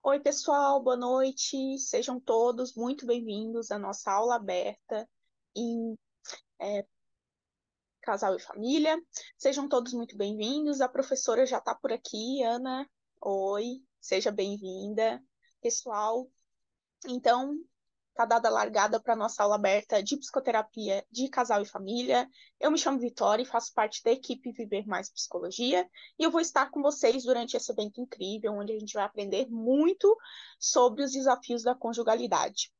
Oi, pessoal, boa noite. Sejam todos muito bem-vindos à nossa aula aberta em Casal e Família. Sejam todos muito bem-vindos. A professora já está por aqui, Ana. Oi, seja bem-vinda, pessoal. Então, está dada a largada para a nossa aula aberta de psicoterapia de casal e família. Eu me chamo Vitória e faço parte da equipe Viver Mais Psicologia, e eu vou estar com vocês durante esse evento incrível, onde a gente vai aprender muito sobre os desafios da conjugalidade.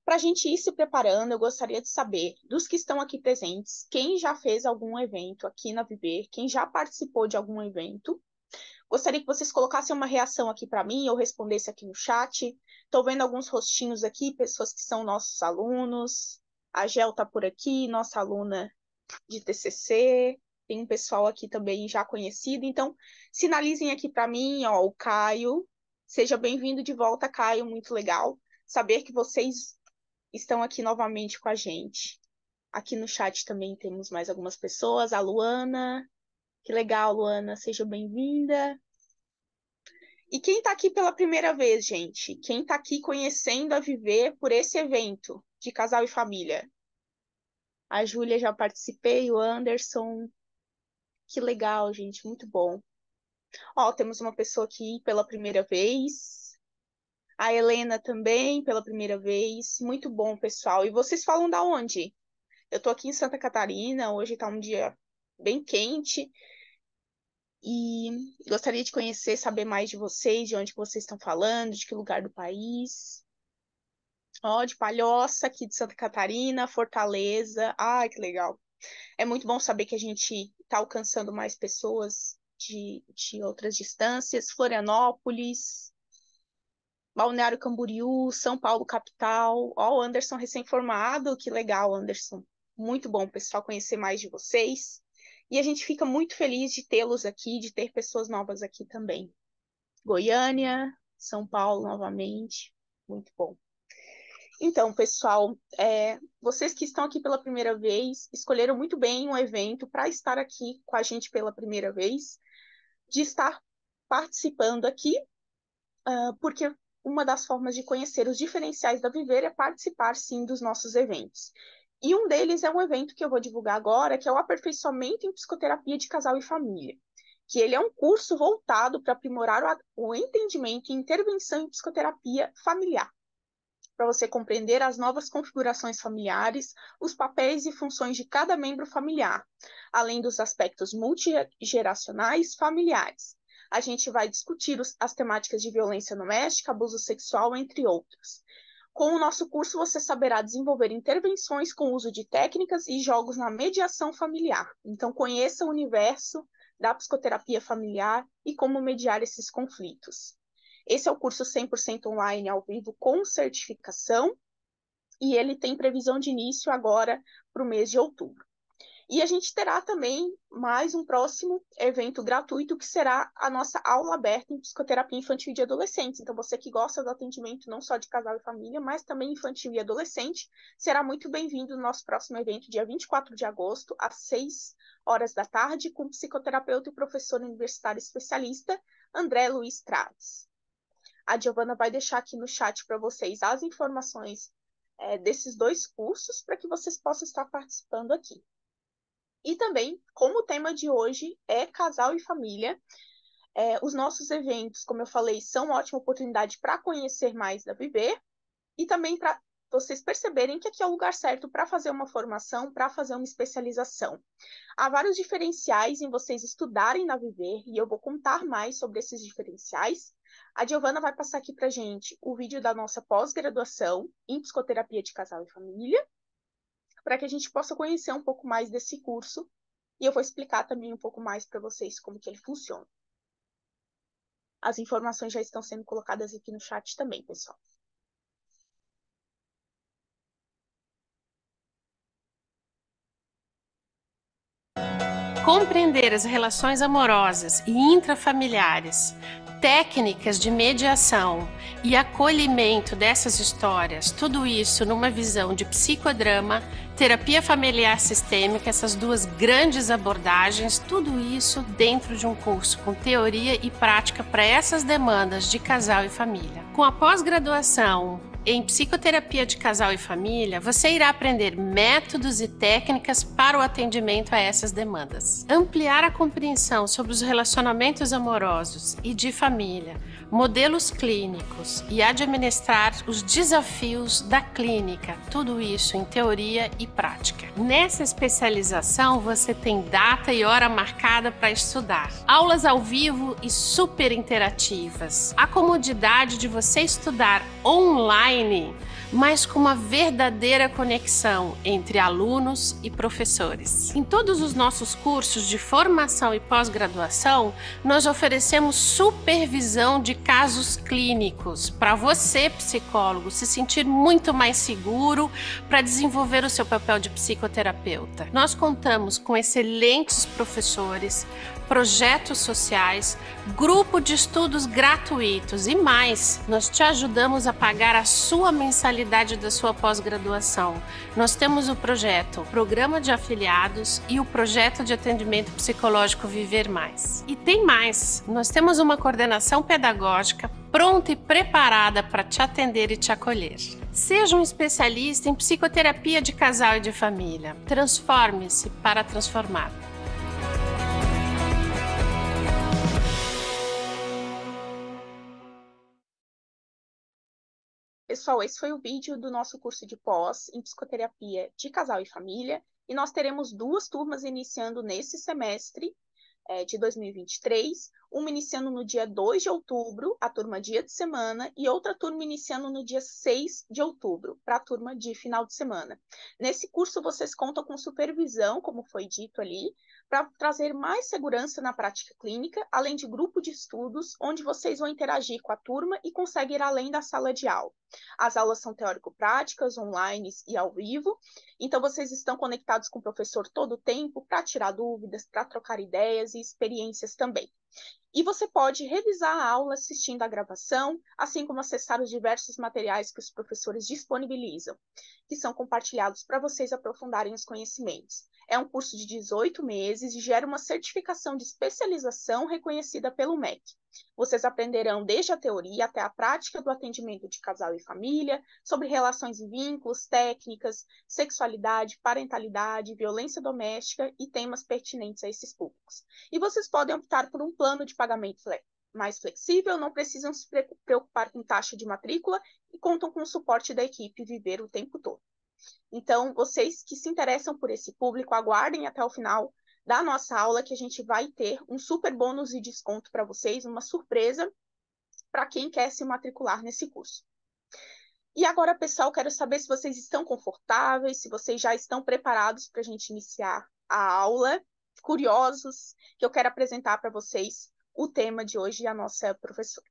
Para a gente ir se preparando, eu gostaria de saber, dos que estão aqui presentes, quem já fez algum evento aqui na Viver, quem já participou de algum evento. Gostaria que vocês colocassem uma reação aqui para mim, ou respondessem aqui no chat. Estou vendo alguns rostinhos aqui, pessoas que são nossos alunos. A Gel está por aqui, nossa aluna de TCC. Tem um pessoal aqui também já conhecido. Então, sinalizem aqui para mim, ó, o Caio. Seja bem-vindo de volta, Caio. Muito legal saber que vocês estão aqui novamente com a gente. Aqui no chat também temos mais algumas pessoas. A Luana. Que legal, Luana. Seja bem-vinda. E quem está aqui pela primeira vez, gente? Quem está aqui conhecendo a Viver por esse evento de casal e família? A Júlia já participei, o Anderson. Que legal, gente, muito bom. Ó, temos uma pessoa aqui pela primeira vez. A Helena também pela primeira vez. Muito bom, pessoal. E vocês falam da onde? Eu tô aqui em Santa Catarina, hoje tá um dia bem quente. E gostaria de conhecer, saber mais de vocês, de onde vocês estão falando, de que lugar do país. Ó, de Palhoça, aqui de Santa Catarina, Fortaleza. Ai, que legal. É muito bom saber que a gente está alcançando mais pessoas de outras distâncias. Florianópolis, Balneário Camboriú, São Paulo, capital. Ó, o Anderson recém-formado. Que legal, Anderson. Muito bom, pessoal, conhecer mais de vocês. E a gente fica muito feliz de tê-los aqui, de ter pessoas novas aqui também. Goiânia, São Paulo novamente. Muito bom. Então, pessoal, vocês que estão aqui pela primeira vez, escolheram muito bem um evento para estar aqui com a gente pela primeira vez, de estar participando aqui, porque uma das formas de conhecer os diferenciais da Viver é participar, sim, dos nossos eventos. E um deles é um evento que eu vou divulgar agora, que é o Aperfeiçoamento em Psicoterapia de Casal e Família, que ele é um curso voltado para aprimorar o entendimento e intervenção em psicoterapia familiar, para você compreender as novas configurações familiares, os papéis e funções de cada membro familiar, além dos aspectos multigeracionais familiares. A gente vai discutir as temáticas de violência doméstica, abuso sexual, entre outros. Com o nosso curso, você saberá desenvolver intervenções com o uso de técnicas e jogos na mediação familiar. Então, conheça o universo da psicoterapia familiar e como mediar esses conflitos. Esse é o curso 100% online, ao vivo, com certificação, e ele tem previsão de início agora para o mês de outubro. E a gente terá também mais um próximo evento gratuito, que será a nossa aula aberta em psicoterapia infantil e de adolescentes. Então, você que gosta do atendimento não só de casal e família, mas também infantil e adolescente, será muito bem-vindo no nosso próximo evento, dia 24 de agosto, às 6 horas da tarde, com o psicoterapeuta e professor universitário especialista, André Luiz Traves. A Giovana vai deixar aqui no chat para vocês as informações desses dois cursos, para que vocês possam estar participando aqui. E também, como o tema de hoje é casal e família, os nossos eventos, como eu falei, são uma ótima oportunidade para conhecer mais da Viver, e também para vocês perceberem que aqui é o lugar certo para fazer uma formação, para fazer uma especialização. Há vários diferenciais em vocês estudarem na Viver, e eu vou contar mais sobre esses diferenciais. A Giovana vai passar aqui para a gente o vídeo da nossa pós-graduação em psicoterapia de casal e família, para que a gente possa conhecer um pouco mais desse curso, e eu vou explicar também um pouco mais para vocês como que ele funciona. As informações já estão sendo colocadas aqui no chat também, pessoal. Compreender as relações amorosas e intrafamiliares, técnicas de mediação e acolhimento dessas histórias, tudo isso numa visão de psicodrama, terapia familiar sistêmica, essas duas grandes abordagens, tudo isso dentro de um curso com teoria e prática para essas demandas de casal e família. Com a pós-graduação em psicoterapia de casal e família, você irá aprender métodos e técnicas para o atendimento a essas demandas. Ampliar a compreensão sobre os relacionamentos amorosos e de família, modelos clínicos e administrar os desafios da clínica, tudo isso em teoria e prática. Nessa especialização, você tem data e hora marcada para estudar, aulas ao vivo e super interativas, a comodidade de você estudar online, mas com uma verdadeira conexão entre alunos e professores. Em todos os nossos cursos de formação e pós-graduação, nós oferecemos supervisão de casos clínicos para você, psicólogo, se sentir muito mais seguro para desenvolver o seu papel de psicoterapeuta. Nós contamos com excelentes professores, projetos sociais, grupo de estudos gratuitos e mais. Nós te ajudamos a pagar a sua mensalidade da sua pós-graduação. Nós temos o projeto Programa de Afiliados e o projeto de atendimento psicológico Viver Mais. E tem mais, nós temos uma coordenação pedagógica pronta e preparada para te atender e te acolher. Seja um especialista em psicoterapia de casal e de família. Transforme-se para transformar. Pessoal, esse foi o vídeo do nosso curso de pós em psicoterapia de casal e família, e nós teremos duas turmas iniciando nesse semestre de 2023, uma iniciando no dia 2 de outubro, a turma dia de semana, e outra turma iniciando no dia 6 de outubro, para a turma de final de semana. Nesse curso, vocês contam com supervisão, como foi dito ali, para trazer mais segurança na prática clínica, além de grupo de estudos, onde vocês vão interagir com a turma e conseguem ir além da sala de aula. As aulas são teórico-práticas, online e ao vivo, então vocês estão conectados com o professor todo o tempo para tirar dúvidas, para trocar ideias e experiências também. E você pode revisar a aula assistindo à gravação, assim como acessar os diversos materiais que os professores disponibilizam, que são compartilhados para vocês aprofundarem os conhecimentos. É um curso de 18 meses e gera uma certificação de especialização reconhecida pelo MEC. Vocês aprenderão desde a teoria até a prática do atendimento de casal e família, sobre relações e vínculos, técnicas, sexualidade, parentalidade, violência doméstica e temas pertinentes a esses públicos. E vocês podem optar por um plano de pagamento mais flexível, não precisam se preocupar com taxa de matrícula e contam com o suporte da equipe Viver o tempo todo. Então, vocês que se interessam por esse público, aguardem até o final da nossa aula, que a gente vai ter um super bônus e desconto para vocês, uma surpresa para quem quer se matricular nesse curso. E agora, pessoal, quero saber se vocês estão confortáveis, se vocês já estão preparados para a gente iniciar a aula, curiosos, que eu quero apresentar para vocês o tema de hoje e a nossa professora.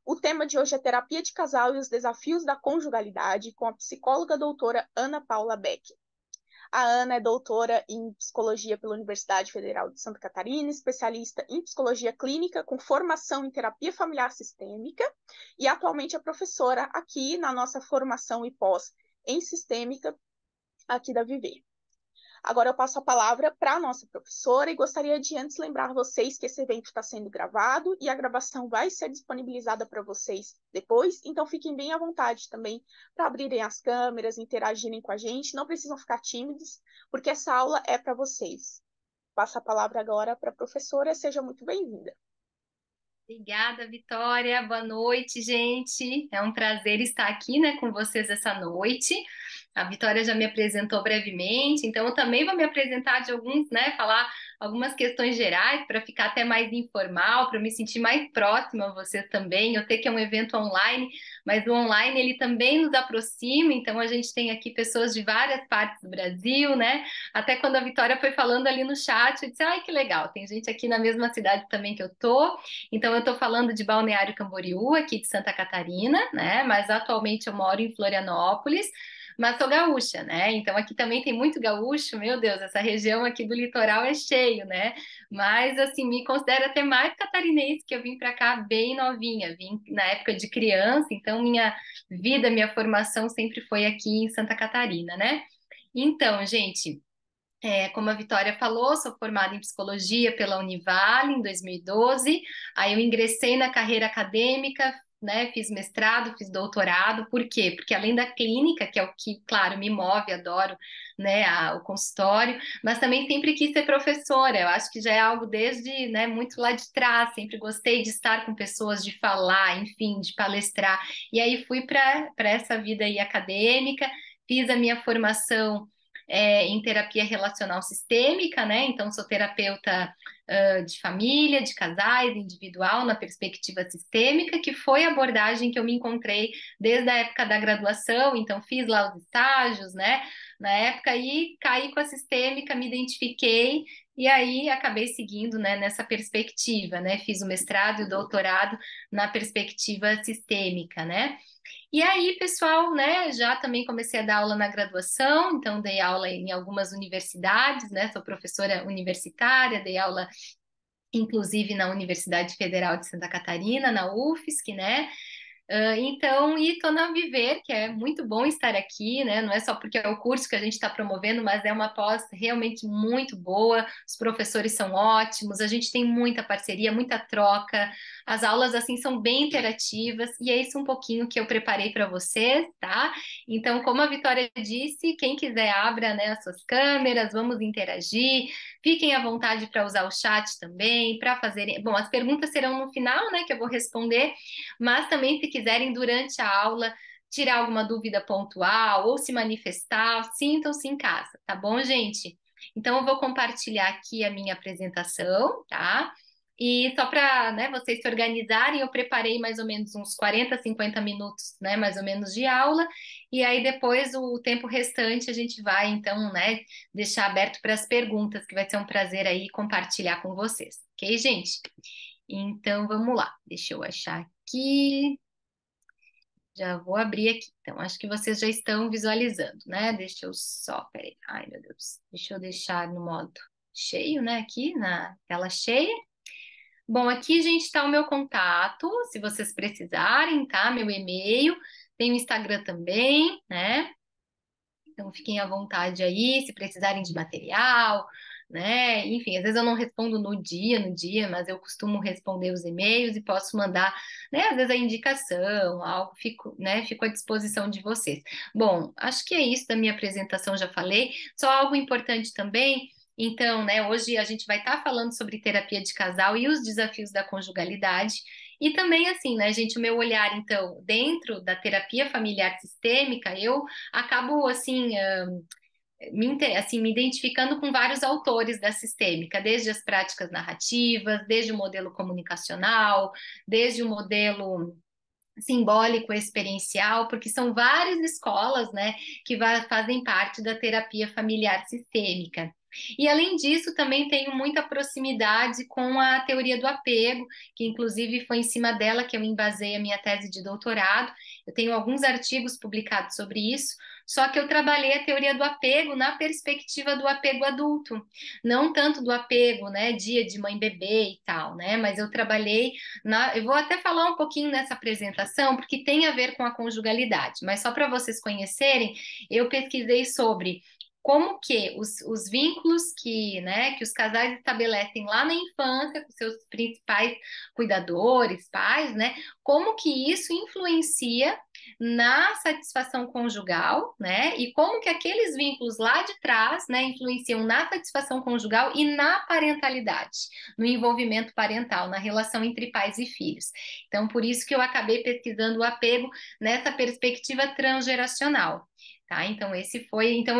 O tema de hoje é terapia de casal e os desafios da conjugalidade, com a psicóloga doutora Ana Paula Beck. A Ana é doutora em psicologia pela Universidade Federal de Santa Catarina, especialista em psicologia clínica com formação em terapia familiar sistêmica e atualmente é professora aqui na nossa formação e pós em sistêmica aqui da Viver. Agora eu passo a palavra para a nossa professora e gostaria de antes lembrar vocês que esse evento está sendo gravado e a gravação vai ser disponibilizada para vocês depois, então fiquem bem à vontade também para abrirem as câmeras, interagirem com a gente, não precisam ficar tímidos, porque essa aula é para vocês. Passo a palavra agora para a professora, seja muito bem-vinda. Obrigada, Vitória. Boa noite, gente. É um prazer estar aqui, né, com vocês essa noite. A Vitória já me apresentou brevemente, então eu também vou me apresentar de alguns, né, falar algumas questões gerais para ficar até mais informal, para eu me sentir mais próxima a vocês também. Eu sei que é um evento online, mas o online ele também nos aproxima, então a gente tem aqui pessoas de várias partes do Brasil, né? Até quando a Vitória foi falando ali no chat, eu disse, ai, que legal, tem gente aqui na mesma cidade também que eu tô. Então eu tô falando de Balneário Camboriú, aqui de Santa Catarina, né? Mas atualmente eu moro em Florianópolis. Mas sou gaúcha, né? Então aqui também tem muito gaúcho, meu Deus, essa região aqui do litoral é cheio, né? Mas assim, me considero até mais catarinense, que eu vim para cá bem novinha, vim na época de criança, então minha vida, minha formação sempre foi aqui em Santa Catarina, né? Então, gente, como a Vitória falou, sou formada em psicologia pela Univale em 2012. Aí eu ingressei na carreira acadêmica, né? Fiz mestrado, fiz doutorado. Por quê? Porque além da clínica, que é o que, claro, me move, adoro, né, o consultório, mas também sempre quis ser professora. Eu acho que já é algo desde, né, muito lá de trás. Sempre gostei de estar com pessoas, de falar, enfim, de palestrar. E aí fui para essa vida aí acadêmica, fiz a minha formação em terapia relacional sistêmica, né? Então, sou terapeuta de família, de casais, individual, na perspectiva sistêmica, que foi a abordagem que eu me encontrei desde a época da graduação. Então, fiz lá os estágios, né? Na época, e caí com a sistêmica, me identifiquei. E aí acabei seguindo, né, nessa perspectiva, né? Fiz o mestrado e o doutorado na perspectiva sistêmica, né? E aí, pessoal, né, já também comecei a dar aula na graduação, então dei aula em algumas universidades, né, sou professora universitária, dei aula inclusive na Universidade Federal de Santa Catarina, na UFSC, né, então, e estou na Viver, que é muito bom estar aqui, né? Não é só porque é o curso que a gente está promovendo, mas é uma pós realmente muito boa. Os professores são ótimos, a gente tem muita parceria, muita troca. As aulas, assim, são bem interativas, e é isso um pouquinho que eu preparei para vocês, tá? Então, como a Vitória disse, quem quiser abra, né, as suas câmeras, vamos interagir. Fiquem à vontade para usar o chat também, para fazerem. Bom, as perguntas serão no final, né, que eu vou responder. Mas também, se quiserem, durante a aula, tirar alguma dúvida pontual ou se manifestar, sintam-se em casa, tá bom, gente? Então, eu vou compartilhar aqui a minha apresentação, tá? E só para, né, vocês se organizarem, eu preparei mais ou menos uns 40, 50 minutos, né, mais ou menos de aula, e aí depois o tempo restante a gente vai, então, né, deixar aberto para as perguntas, que vai ser um prazer aí compartilhar com vocês, ok, gente? Então, vamos lá. Deixa eu achar aqui. Já vou abrir aqui. Então, acho que vocês já estão visualizando, né? Deixa eu só, peraí. Ai, meu Deus. Deixa eu deixar no modo cheio, né? Aqui na tela cheia. Bom, aqui, gente, está o meu contato, se vocês precisarem, tá? Meu e-mail. Tem o Instagram também, né? Então, fiquem à vontade aí, se precisarem de material, né? Enfim, às vezes eu não respondo no dia, mas eu costumo responder os e-mails e posso mandar, né? Às vezes a indicação, algo, fico à disposição de vocês. Bom, acho que é isso da minha apresentação, já falei. Só algo importante também. Então, né, hoje a gente vai estar falando sobre terapia de casal e os desafios da conjugalidade. E também, assim, né, gente, o meu olhar, então, dentro da terapia familiar sistêmica, eu acabo, assim, me identificando com vários autores da sistêmica, desde as práticas narrativas, desde o modelo comunicacional, desde o modelo simbólico experiencial, porque são várias escolas, né, que fazem parte da terapia familiar sistêmica. E além disso, também tenho muita proximidade com a teoria do apego, que inclusive foi em cima dela que eu embasei a minha tese de doutorado. Eu tenho alguns artigos publicados sobre isso, só que eu trabalhei a teoria do apego na perspectiva do apego adulto, não tanto do apego, né, dia de mãe-bebê e tal, né, mas eu trabalhei eu vou até falar um pouquinho nessa apresentação, porque tem a ver com a conjugalidade, mas só para vocês conhecerem, eu pesquisei sobre como que os vínculos que, né, que os casais estabelecem lá na infância com seus principais cuidadores, pais, né, como que isso influencia na satisfação conjugal, né, e como que aqueles vínculos lá de trás, né, influenciam na satisfação conjugal e na parentalidade, no envolvimento parental, na relação entre pais e filhos. Então, por isso que eu acabei pesquisando o apego nessa perspectiva transgeracional. Tá? Então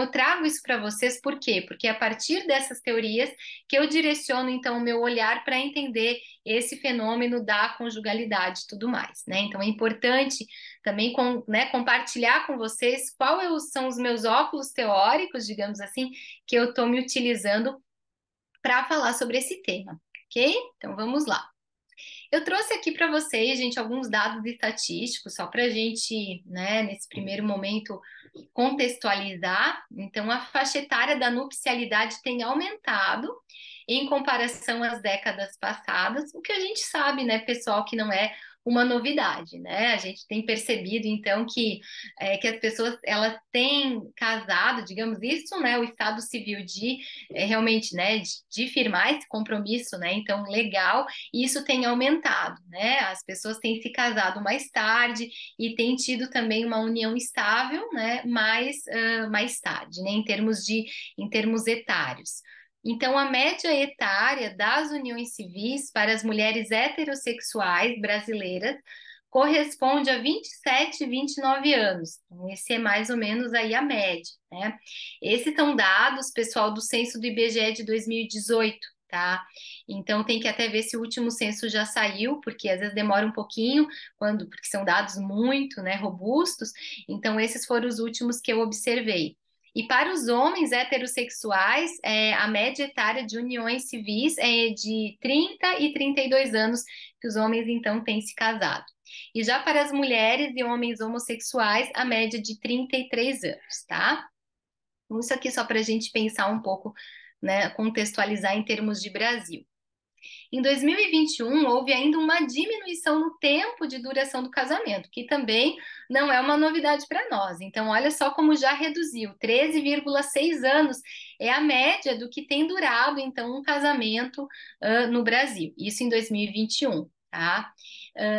eu trago isso para vocês, por quê? Porque é a partir dessas teorias que eu direciono então o meu olhar para entender esse fenômeno da conjugalidade e tudo mais, né? Então é importante também compartilhar com vocês são os meus óculos teóricos, digamos assim, que eu estou me utilizando para falar sobre esse tema, ok? Então vamos lá. Eu trouxe aqui para vocês, gente, alguns dados estatísticos, só para a gente, né, nesse primeiro momento, contextualizar. Então, a faixa etária da nupcialidade tem aumentado em comparação às décadas passadas, o que a gente sabe, né, pessoal, que não é uma novidade, né? A gente tem percebido, então, que as pessoas, elas têm casado, digamos isso, né? O Estado Civil de, realmente, né? De firmar esse compromisso, né? Então, legal, e isso tem aumentado, né? As pessoas têm se casado mais tarde e têm tido também uma união estável, né? Mais tarde, né? Em termos etários. Então, a média etária das uniões civis para as mulheres heterossexuais brasileiras corresponde a 27, 29 anos. Então, esse é mais ou menos aí a média, né? Esses são dados, pessoal, do censo do IBGE de 2018, tá? Então, tem que até ver se o último censo já saiu, porque às vezes demora um pouquinho, porque são dados muito, né, robustos. Então, esses foram os últimos que eu observei. E para os homens heterossexuais, a média etária de uniões civis é de 30 e 32 anos que os homens, então, têm se casado. E já para as mulheres e homens homossexuais, a média de 33 anos, tá? Então, isso aqui só para a gente pensar um pouco, né, contextualizar em termos de Brasil. Em 2021, houve ainda uma diminuição no tempo de duração do casamento, que também não é uma novidade para nós. Então, olha só como já reduziu: 13,6 anos é a média do que tem durado, então, um casamento no Brasil. Isso em 2021, tá?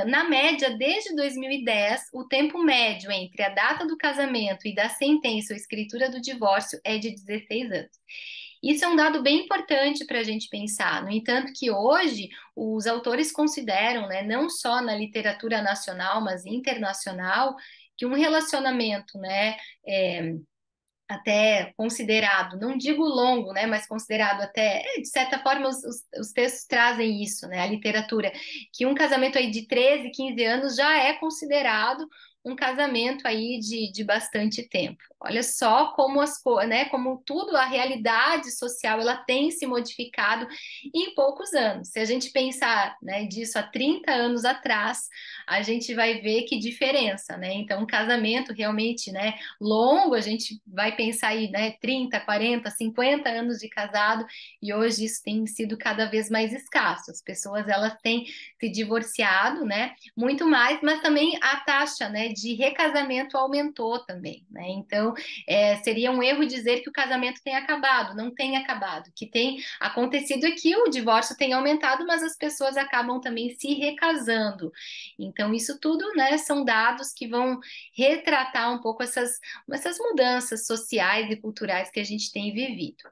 Na média, desde 2010, o tempo médio entre a data do casamento e da sentença ou escritura do divórcio é de 16 anos. Isso é um dado bem importante para a gente pensar. No entanto, que hoje os autores consideram, né, não só na literatura nacional, mas internacional, que um relacionamento, né, até considerado, não digo longo, né, mas considerado até, de certa forma, os textos trazem isso, né, a literatura, que um casamento aí de 13, 15 anos já é considerado um casamento aí de bastante tempo. Olha só como né, como tudo, a realidade social, ela tem se modificado em poucos anos. Se a gente pensar, né, disso há 30 anos atrás, a gente vai ver que diferença, né? Então, um casamento realmente, né, longo, a gente vai pensar aí, né, 30, 40, 50 anos de casado, e hoje isso tem sido cada vez mais escasso. As pessoas, elas têm se divorciado, né, muito mais, mas também a taxa, né, de recasamento aumentou também, né? Então, seria um erro dizer que o casamento tem acabado. Não tem acabado. O que tem acontecido é que o divórcio tem aumentado, mas as pessoas acabam também se recasando. Então, isso tudo, né, são dados que vão retratar um pouco essas mudanças sociais e culturais que a gente tem vivido.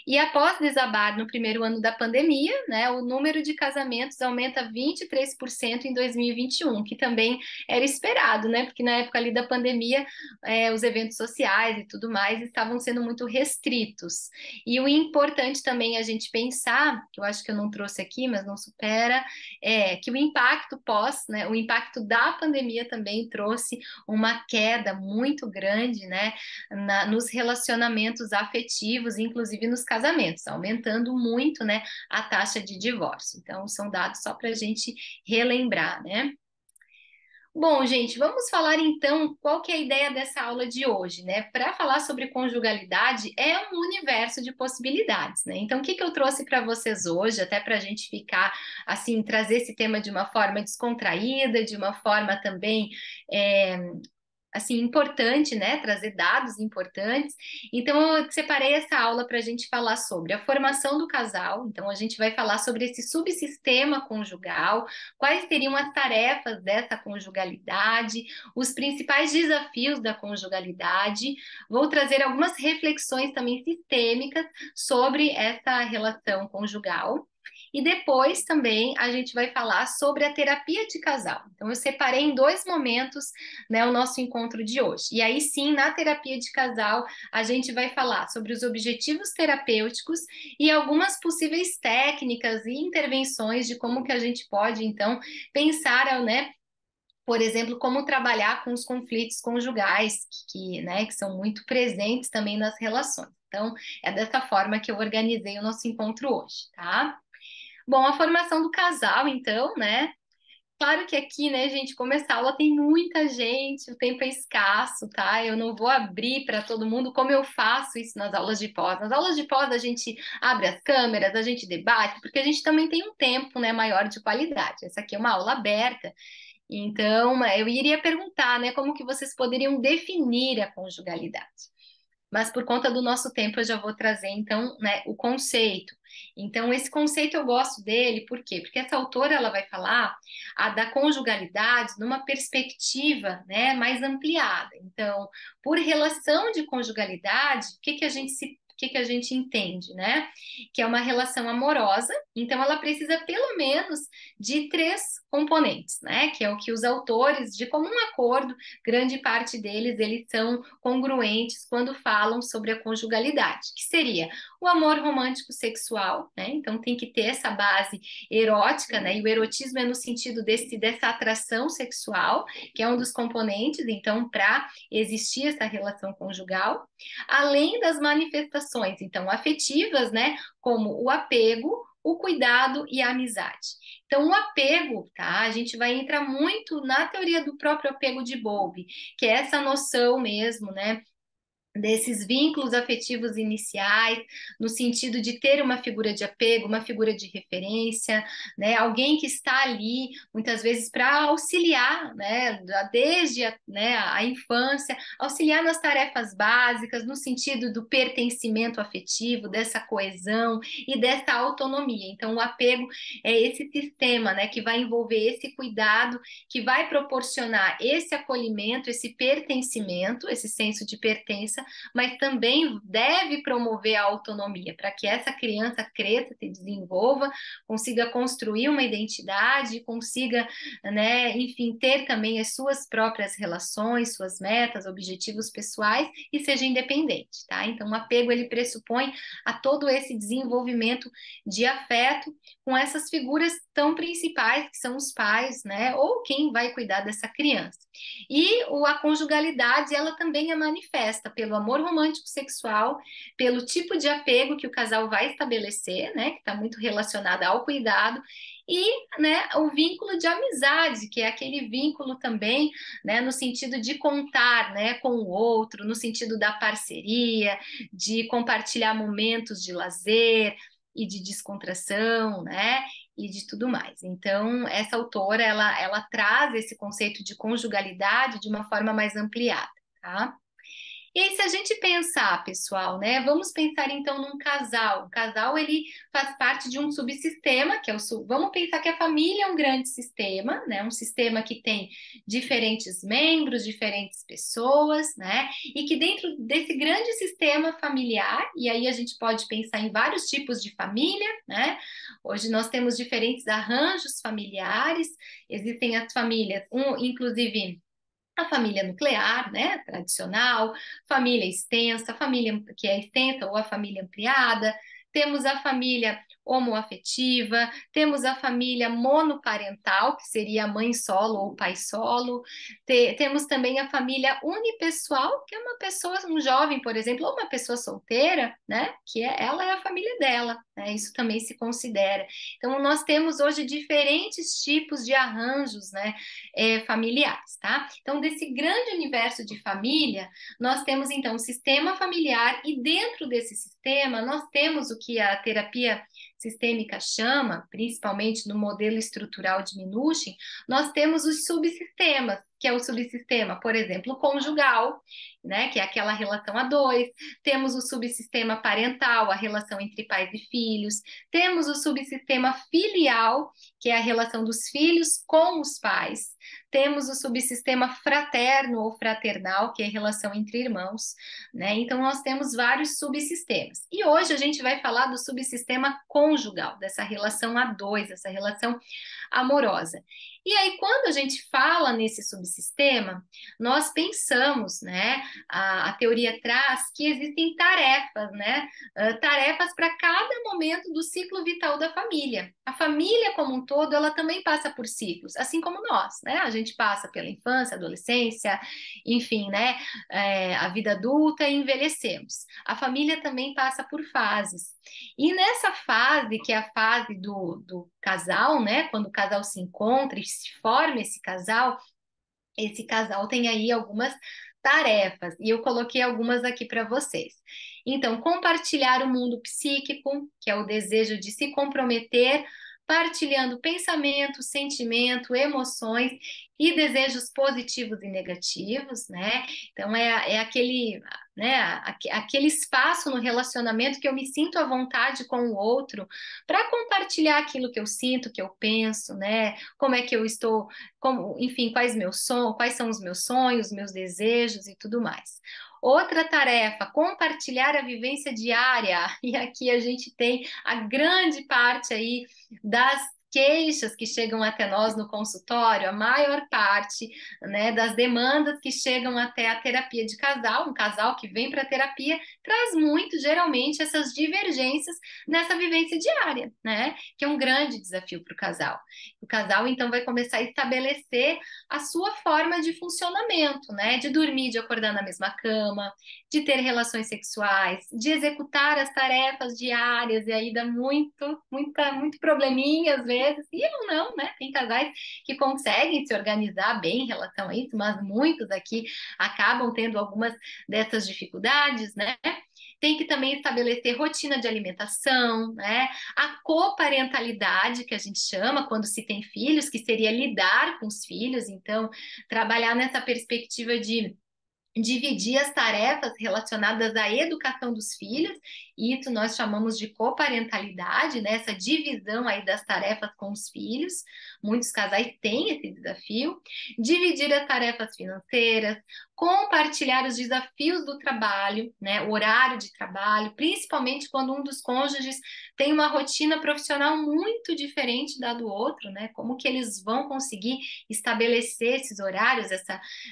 E após desabar no primeiro ano da pandemia, né, o número de casamentos aumenta 23% em 2021, que também era esperado, né, porque na época ali da pandemia, os eventos sociais e tudo mais estavam sendo muito restritos. E o importante também a gente pensar, que eu acho que eu não trouxe aqui, mas não supera, que o impacto né, o impacto da pandemia também trouxe uma queda muito grande, né, nos relacionamentos afetivos, inclusive nos casamentos, aumentando muito, né, a taxa de divórcio. Então, são dados só para a gente relembrar, né? Bom, gente, vamos falar então qual que é a ideia dessa aula de hoje, né? Para falar sobre conjugalidade é um universo de possibilidades, né? Então, o que que eu trouxe para vocês hoje, até para a gente ficar assim, trazer esse tema de uma forma descontraída, de uma forma também assim, importante, né? Trazer dados importantes. Então, eu separei essa aula para a gente falar sobre a formação do casal. Então, a gente vai falar sobre esse subsistema conjugal, quais seriam as tarefas dessa conjugalidade, os principais desafios da conjugalidade. Vou trazer algumas reflexões também sistêmicas sobre essa relação conjugal. E depois também a gente vai falar sobre a terapia de casal. Então, eu separei em 2 momentos, né, o nosso encontro de hoje. E aí sim, na terapia de casal, a gente vai falar sobre os objetivos terapêuticos e algumas possíveis técnicas e intervenções de como que a gente pode, então, pensar, né, por exemplo, como trabalhar com os conflitos conjugais, né, que são muito presentes também nas relações. Então, é dessa forma que eu organizei o nosso encontro hoje, tá? Bom, a formação do casal, então, né? Claro que aqui, né, gente, como essa aula tem muita gente, o tempo é escasso, tá? Eu não vou abrir para todo mundo como eu faço isso nas aulas de pós. Nas aulas de pós a gente abre as câmeras, a gente debate, porque a gente também tem um tempo, né, maior de qualidade. Essa aqui é uma aula aberta. Então, eu iria perguntar, né, como que vocês poderiam definir a conjugalidade? Mas por conta do nosso tempo eu já vou trazer então, né, o conceito. Então esse conceito eu gosto dele, por quê? Porque essa autora ela vai falar da conjugalidade numa perspectiva, né, mais ampliada. Então, por relação de conjugalidade, o que que a gente entende, né? Que é uma relação amorosa, então ela precisa pelo menos de três componentes, né? Que é o que os autores, de comum acordo, grande parte deles, eles são congruentes quando falam sobre a conjugalidade, que seria o amor romântico sexual, né? Então tem que ter essa base erótica, né? E o erotismo é no sentido dessa atração sexual, que é um dos componentes, então, para existir essa relação conjugal, além das manifestações, então, afetivas, né? Como o apego, o cuidado e a amizade. Então, o apego, tá? A gente vai entrar muito na teoria do próprio apego de Bowlby, que é essa noção mesmo, né? Desses vínculos afetivos iniciais, no sentido de ter uma figura de apego, uma figura de referência, né? Alguém que está ali, muitas vezes, para auxiliar, né? Desde né, a infância, auxiliar nas tarefas básicas, no sentido do pertencimento afetivo, dessa coesão e dessa autonomia. Então, o apego é esse sistema, né? Que vai envolver esse cuidado, que vai proporcionar esse acolhimento, esse pertencimento, esse senso de pertença, mas também deve promover a autonomia, para que essa criança cresça, se desenvolva, consiga construir uma identidade, consiga, né, enfim, ter também as suas próprias relações, suas metas, objetivos pessoais e seja independente, tá? Então, o apego, ele pressupõe a todo esse desenvolvimento de afeto com essas figuras tão principais que são os pais, né, ou quem vai cuidar dessa criança. E a conjugalidade, ela também é manifesta pelo amor romântico sexual, pelo tipo de apego que o casal vai estabelecer, né, que está muito relacionado ao cuidado, e, né, o vínculo de amizade, que é aquele vínculo também, né, no sentido de contar, né, com o outro, no sentido da parceria, de compartilhar momentos de lazer e de descontração, né? E de tudo mais. Então, essa autora, ela traz esse conceito de conjugalidade de uma forma mais ampliada, tá? E aí, se a gente pensar, pessoal, né? Vamos pensar então num casal. O casal, ele faz parte de um subsistema, que é vamos pensar que a família é um grande sistema, né? Um sistema que tem diferentes membros, diferentes pessoas, né? E que dentro desse grande sistema familiar, e aí a gente pode pensar em vários tipos de família, né? Hoje nós temos diferentes arranjos familiares, existem as famílias, inclusive a família nuclear, né, tradicional, família extensa, família que é extensa ou a família ampliada, temos a família homoafetiva, temos a família monoparental, que seria a mãe solo ou o pai solo, temos também a família unipessoal, que é uma pessoa, um jovem, por exemplo, ou uma pessoa solteira, né, que ela é a família dela, né, isso também se considera. Então, nós temos hoje diferentes tipos de arranjos, né, familiares, tá? Então, desse grande universo de família, nós temos então o sistema familiar e dentro desse sistema nós temos o que a terapia sistêmica chama, principalmente no modelo estrutural de Minuchin, nós temos os subsistemas, que é o subsistema, por exemplo, conjugal, né, que é aquela relação a dois, temos o subsistema parental, a relação entre pais e filhos, temos o subsistema filial, que é a relação dos filhos com os pais, temos o subsistema fraterno ou fraternal, que é a relação entre irmãos, né? Então, nós temos vários subsistemas. E hoje a gente vai falar do subsistema conjugal, dessa relação a dois, essa relação amorosa. E aí, quando a gente fala nesse subsistema, nós pensamos, né? A teoria traz que existem tarefas, né? Tarefas para cada momento do ciclo vital da família. A família como um todo, ela também passa por ciclos, assim como nós, né? A gente passa pela infância, adolescência, enfim, né? A vida adulta e envelhecemos. A família também passa por fases. E nessa fase, que é a fase do casal, né? Quando o casal se encontra e se forma esse casal tem aí algumas tarefas, e eu coloquei algumas aqui para vocês. Então, compartilhar o mundo psíquico, que é o desejo de se comprometer, partilhando pensamento, sentimento, emoções e desejos positivos e negativos, né? Então é aquele, né, aquele espaço no relacionamento que eu me sinto à vontade com o outro para compartilhar aquilo que eu sinto, que eu penso, né? Como é que eu estou, como, enfim, quais são os meus sonhos, meus desejos e tudo mais. Outra tarefa, compartilhar a vivência diária. E aqui a gente tem a grande parte aí das queixas que chegam até nós no consultório, a maior parte, né, das demandas que chegam até a terapia de casal, um casal que vem para a terapia, traz muito, geralmente, essas divergências nessa vivência diária, né, que é um grande desafio para o casal. O casal, então, vai começar a estabelecer a sua forma de funcionamento, né, de dormir, de acordar na mesma cama, de ter relações sexuais, de executar as tarefas diárias, e aí dá muito probleminha às vezes, e ou não, né? Tem casais que conseguem se organizar bem em relação a isso, mas muitos aqui acabam tendo algumas dessas dificuldades, né? Tem que também estabelecer rotina de alimentação, né? A coparentalidade, que a gente chama quando se tem filhos, que seria lidar com os filhos, então trabalhar nessa perspectiva de dividir as tarefas relacionadas à educação dos filhos, e isso nós chamamos de coparentalidade, né? Essa divisão aí das tarefas com os filhos. Muitos casais têm esse desafio. Dividir as tarefas financeiras, compartilhar os desafios do trabalho, né? O horário de trabalho, principalmente quando um dos cônjuges tem uma rotina profissional muito diferente da do outro, né? Como que eles vão conseguir estabelecer esses horários,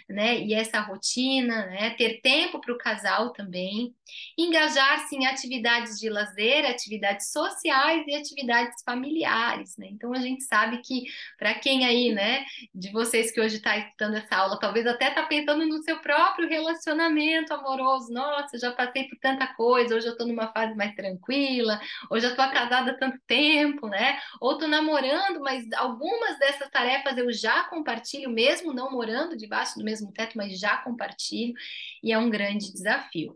né? E essa rotina, né? Ter tempo para o casal também, engajar-se em atividades de lazer, atividades sociais e atividades familiares, né? Então a gente sabe que para quem aí, né, de vocês que hoje está escutando essa aula, talvez até está pensando no seu próprio relacionamento amoroso. Nossa, já passei por tanta coisa, hoje eu estou numa fase mais tranquila, hoje eu estou casada há tanto tempo, né? Ou estou namorando, mas algumas dessas tarefas eu já compartilho, mesmo não morando debaixo do mesmo teto, mas já compartilho, e é um grande desafio.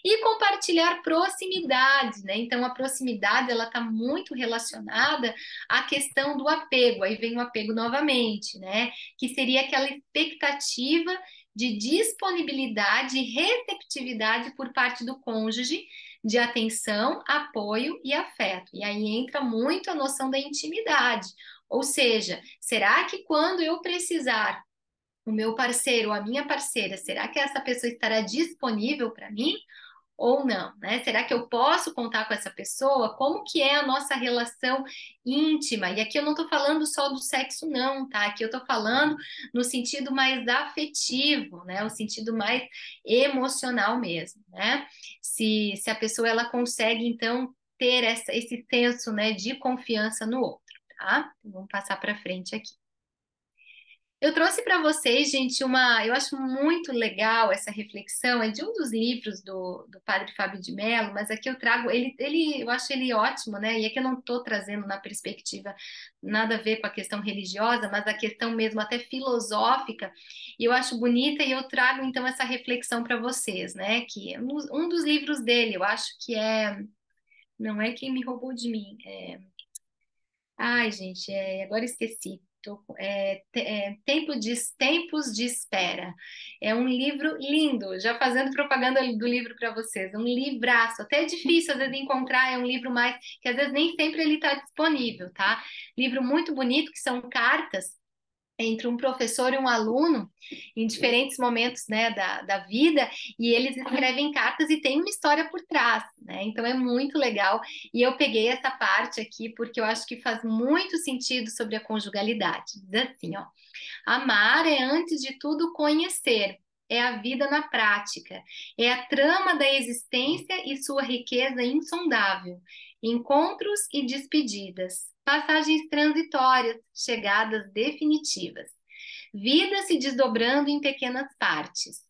E compartilhar proximidade, né? Então, a proximidade, ela está muito relacionada à questão do apego, aí vem o apego novamente, né? Que seria aquela expectativa de disponibilidade e receptividade por parte do cônjuge de atenção, apoio e afeto. E aí entra muito a noção da intimidade. Ou seja, será que quando eu precisar, o meu parceiro ou a minha parceira, será que essa pessoa estará disponível para mim ou não, né? Será que eu posso contar com essa pessoa? Como que é a nossa relação íntima? E aqui eu não estou falando só do sexo, não, tá? Aqui eu estou falando no sentido mais afetivo, né? O sentido mais emocional mesmo, né? Se a pessoa ela consegue, então, ter esse senso, né, de confiança no outro, tá? Então, vamos passar para frente aqui. Eu trouxe para vocês, gente, eu acho muito legal essa reflexão, é de um dos livros do Padre Fábio de Mello, mas aqui eu trago, eu acho ele ótimo, né? E aqui eu não estou trazendo na perspectiva nada a ver com a questão religiosa, mas a questão mesmo até filosófica, e eu acho bonita, e eu trago então essa reflexão para vocês, né? Que é um dos livros dele, eu acho que não é Quem Me Roubou de Mim, ai, gente, agora esqueci. Tempos de Espera. É um livro lindo, já fazendo propaganda do livro para vocês. É um livraço, até é difícil às vezes encontrar, é um livro mais que às vezes nem sempre ele está disponível, tá? Livro muito bonito, que são cartas entre um professor e um aluno em diferentes momentos, né, da vida, e eles escrevem cartas e tem uma história por trás, né? Então é muito legal. E eu peguei essa parte aqui porque eu acho que faz muito sentido sobre a conjugalidade. Diz assim, ó: amar é, antes de tudo, conhecer. É a vida na prática, é a trama da existência e sua riqueza insondável, encontros e despedidas, passagens transitórias, chegadas definitivas, vida se desdobrando em pequenas partes.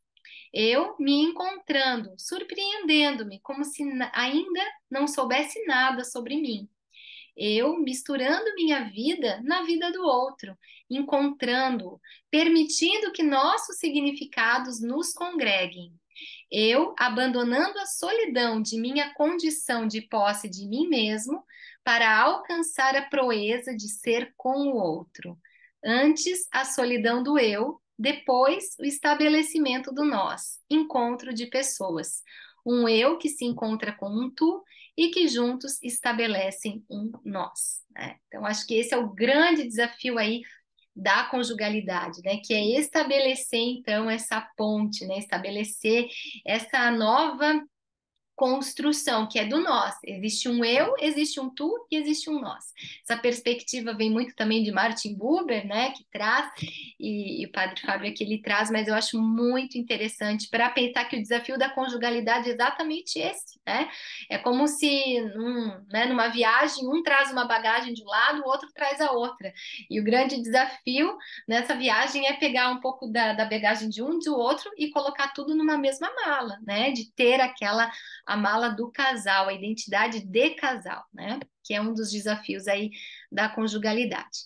Eu me encontrando, surpreendendo-me, como se ainda não soubesse nada sobre mim. Eu misturando minha vida na vida do outro, encontrando, permitindo que nossos significados nos congreguem. Eu abandonando a solidão de minha condição de posse de mim mesmo para alcançar a proeza de ser com o outro. Antes, a solidão do eu, depois, o estabelecimento do nós, encontro de pessoas. Um eu que se encontra com um tu e que juntos estabelecem um nós, né? Então, acho que esse é o grande desafio aí da conjugalidade, né? Que é estabelecer, então, essa ponte, né? Estabelecer essa nova construção, que é do nós. Existe um eu, existe um tu e existe um nós. Essa perspectiva vem muito também de Martin Buber, né, que traz, e o Padre Fábio aqui ele traz, mas eu acho muito interessante para pensar que o desafio da conjugalidade é exatamente esse, né? É como se numa viagem, um traz uma bagagem de um lado, o outro traz a outra. E o grande desafio nessa viagem é pegar um pouco da bagagem de um, do outro e colocar tudo numa mesma mala, né? De ter a mala do casal, a identidade de casal, né? Que é um dos desafios aí da conjugalidade.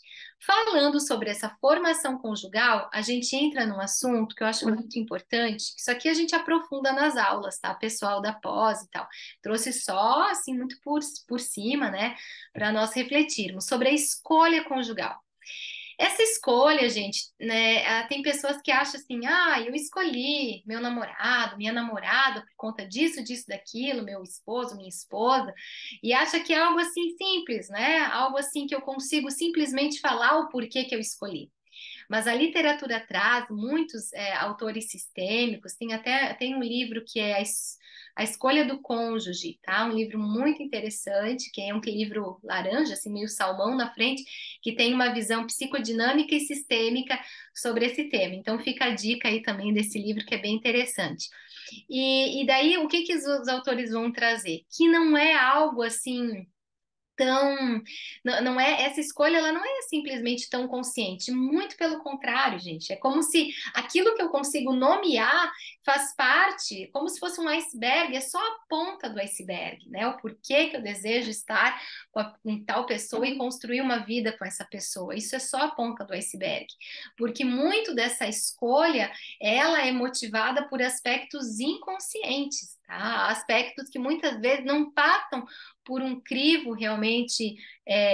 Falando sobre essa formação conjugal, a gente entra num assunto que eu acho muito importante, que isso aqui a gente aprofunda nas aulas, tá? Pessoal da pós e tal. Trouxe só, assim, muito por cima, né? Para nós refletirmos sobre a escolha conjugal. Essa escolha, gente, né? Tem pessoas que acham assim, eu escolhi meu namorado, minha namorada por conta disso, disso, daquilo, meu esposo, minha esposa, e acha que é algo assim simples, né? Algo assim que eu consigo simplesmente falar o porquê que eu escolhi. Mas a literatura traz muitos autores sistêmicos, tem um livro que é a Escolha do Cônjuge, tá? Um livro muito interessante, que é um livro laranja, assim, meio salmão na frente, que tem uma visão psicodinâmica e sistêmica sobre esse tema. Então fica a dica aí também desse livro, que é bem interessante. E daí, o que os autores vão trazer? Que não é algo assim tão, não é, essa escolha ela não é simplesmente tão consciente, muito pelo contrário, gente, é como se aquilo que eu consigo nomear faz parte, como se fosse um iceberg, é só a ponta do iceberg, né? O porquê que eu desejo estar com tal pessoa e construir uma vida com essa pessoa, isso é só a ponta do iceberg, porque muito dessa escolha, ela é motivada por aspectos inconscientes, tá? Aspectos que muitas vezes não passam por um crivo realmente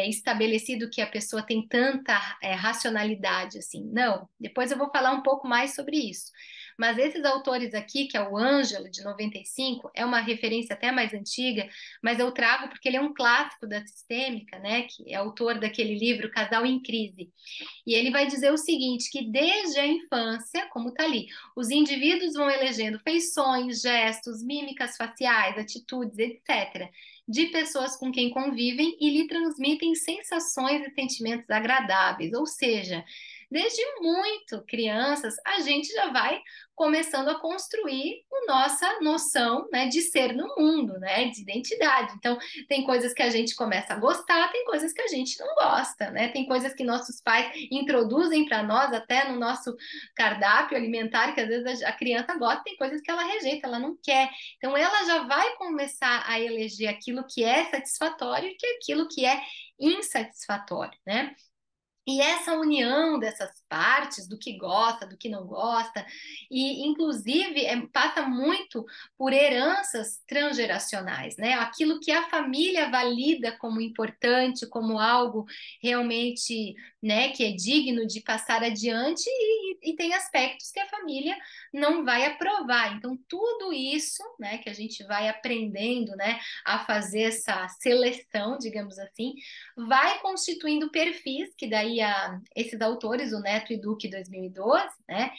estabelecido que a pessoa tem tanta racionalidade assim. Não, depois eu vou falar um pouco mais sobre isso. Mas esses autores aqui, que é o Ângelo, de 95, é uma referência até mais antiga, mas eu trago porque ele é um clássico da sistêmica, né? Que é autor daquele livro Casal em Crise. E ele vai dizer o seguinte, que desde a infância, como está ali, os indivíduos vão elegendo feições, gestos, mímicas faciais, atitudes, etc., de pessoas com quem convivem e lhe transmitem sensações e sentimentos agradáveis. Ou seja, desde muito crianças, a gente já vai começando a construir a nossa noção, né, de ser no mundo, né, de identidade. Então, tem coisas que a gente começa a gostar, tem coisas que a gente não gosta, né? Tem coisas que nossos pais introduzem para nós, até no nosso cardápio alimentar, que às vezes a criança gosta, tem coisas que ela rejeita, ela não quer. Então, ela já vai começar a eleger aquilo que é satisfatório e aquilo que é insatisfatório, né? E essa união dessas partes, do que gosta, do que não gosta, e inclusive passa muito por heranças transgeracionais, né? Aquilo que a família valida como importante, como algo realmente, né, que é digno de passar adiante, e tem aspectos que a família não vai aprovar. Então, tudo isso, né, que a gente vai aprendendo, né, a fazer essa seleção, digamos assim, vai constituindo perfis, que daí esses autores, o Neto e Duque 2012, né,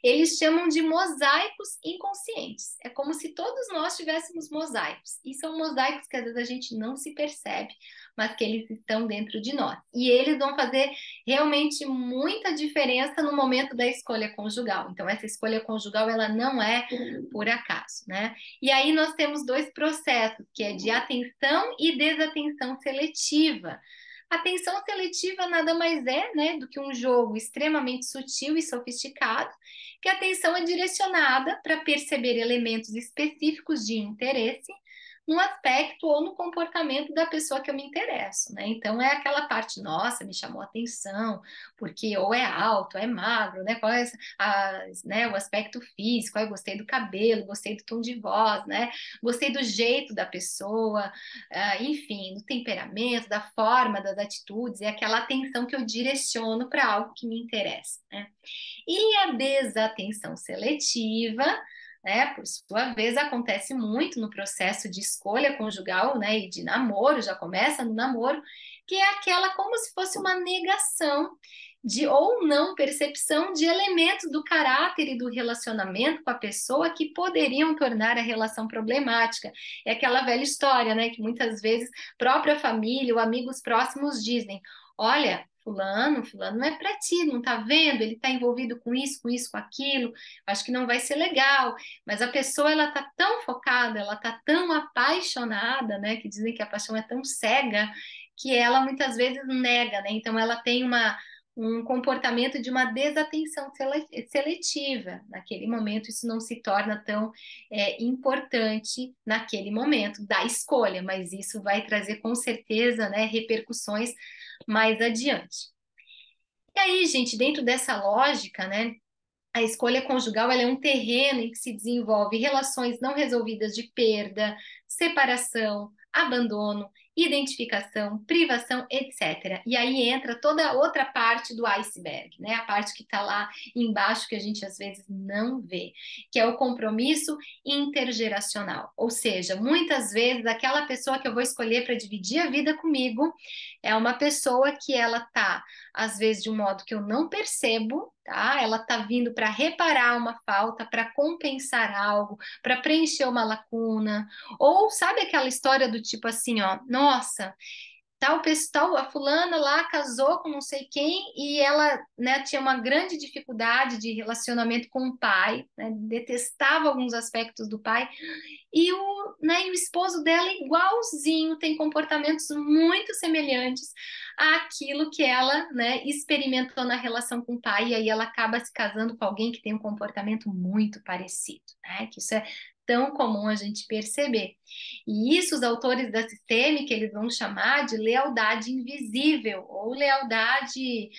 eles chamam de mosaicos inconscientes. É como se todos nós tivéssemos mosaicos. E são mosaicos que às vezes a gente não se percebe, mas que eles estão dentro de nós. E eles vão fazer realmente muita diferença no momento da escolha conjugal. Então, essa escolha conjugal, ela não é por acaso, né? E aí nós temos dois processos, que é de atenção e desatenção seletiva. Atenção seletiva nada mais é, né, do que um jogo extremamente sutil e sofisticado, que a atenção é direcionada para perceber elementos específicos de interesse, no aspecto ou no comportamento da pessoa que eu me interesso, né? Então é aquela parte, nossa, me chamou a atenção, porque ou é alto, ou é magro, né? Qual é né, o aspecto físico, eu gostei do cabelo, gostei do tom de voz, né? Gostei do jeito da pessoa, enfim, do temperamento, da forma, das atitudes, é aquela atenção que eu direciono para algo que me interessa, né? E a desatenção seletiva, né, por sua vez, acontece muito no processo de escolha conjugal, né, e de namoro, já começa no namoro, que é aquela como se fosse uma negação de ou não percepção de elementos do caráter e do relacionamento com a pessoa que poderiam tornar a relação problemática. É aquela velha história, né, que muitas vezes própria família ou amigos próximos dizem: olha, fulano não é para ti, não tá vendo? Ele tá envolvido com isso, com aquilo. Acho que não vai ser legal. Mas a pessoa, ela tá tão focada, ela tá tão apaixonada, né? Que dizem que a paixão é tão cega que ela muitas vezes nega, né? Então ela tem um comportamento de uma desatenção seletiva. Naquele momento, isso não se torna tão importante naquele momento da escolha, mas isso vai trazer com certeza, né, repercussões mais adiante. E aí, gente, dentro dessa lógica, né, a escolha conjugal ela é um terreno em que se desenvolve relações não resolvidas de perda, separação, abandono, identificação, privação, etc. E aí entra toda a outra parte do iceberg, né? A parte que está lá embaixo que a gente às vezes não vê, que é o compromisso intergeracional. Ou seja, muitas vezes aquela pessoa que eu vou escolher para dividir a vida comigo é uma pessoa que ela tá às vezes de um modo que eu não percebo, tá? Ela tá vindo para reparar uma falta, para compensar algo, para preencher uma lacuna, ou sabe aquela história do tipo assim, ó, nossa, tal, a fulana lá casou com não sei quem e ela, né, tinha uma grande dificuldade de relacionamento com o pai, né, detestava alguns aspectos do pai, e o esposo dela igualzinho, tem comportamentos muito semelhantes àquilo que ela, né, experimentou na relação com o pai, e aí ela acaba se casando com alguém que tem um comportamento muito parecido, né, que isso é tão comum a gente perceber. E isso os autores da sistêmica eles vão chamar de lealdade invisível ou lealdade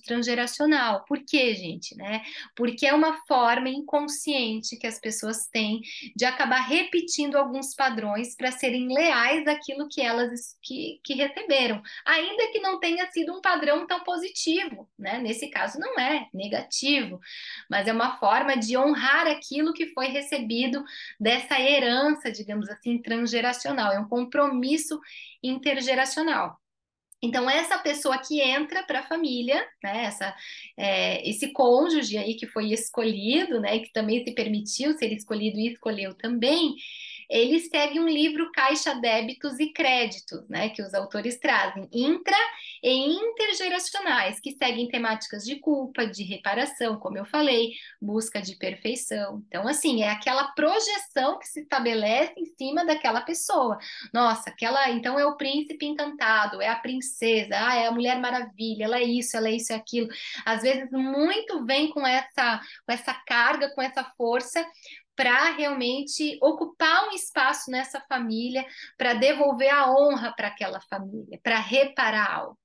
transgeracional. Por quê, gente? Né? Porque é uma forma inconsciente que as pessoas têm de acabar repetindo alguns padrões para serem leais àquilo que elas que receberam, ainda que não tenha sido um padrão tão positivo, né? Nesse caso não é negativo, mas é uma forma de honrar aquilo que foi recebido dessa herança, digamos assim, transgeracional, é um compromisso intergeracional. Então, essa pessoa que entra para a família, né, esse cônjuge aí que foi escolhido, né, que também se permitiu ser escolhido e escolheu também, ele segue um livro Caixa Débitos e Créditos, né, que os autores trazem, intra e intergeracionais, que seguem temáticas de culpa, de reparação, como eu falei, busca de perfeição. Então, assim, é aquela projeção que se estabelece em cima daquela pessoa. Nossa, então é o príncipe encantado, é a princesa, é a Mulher Maravilha, ela é isso, é aquilo. Às vezes muito vem com essa carga, com essa força para realmente ocupar um espaço nessa família, para devolver a honra para aquela família, para reparar algo.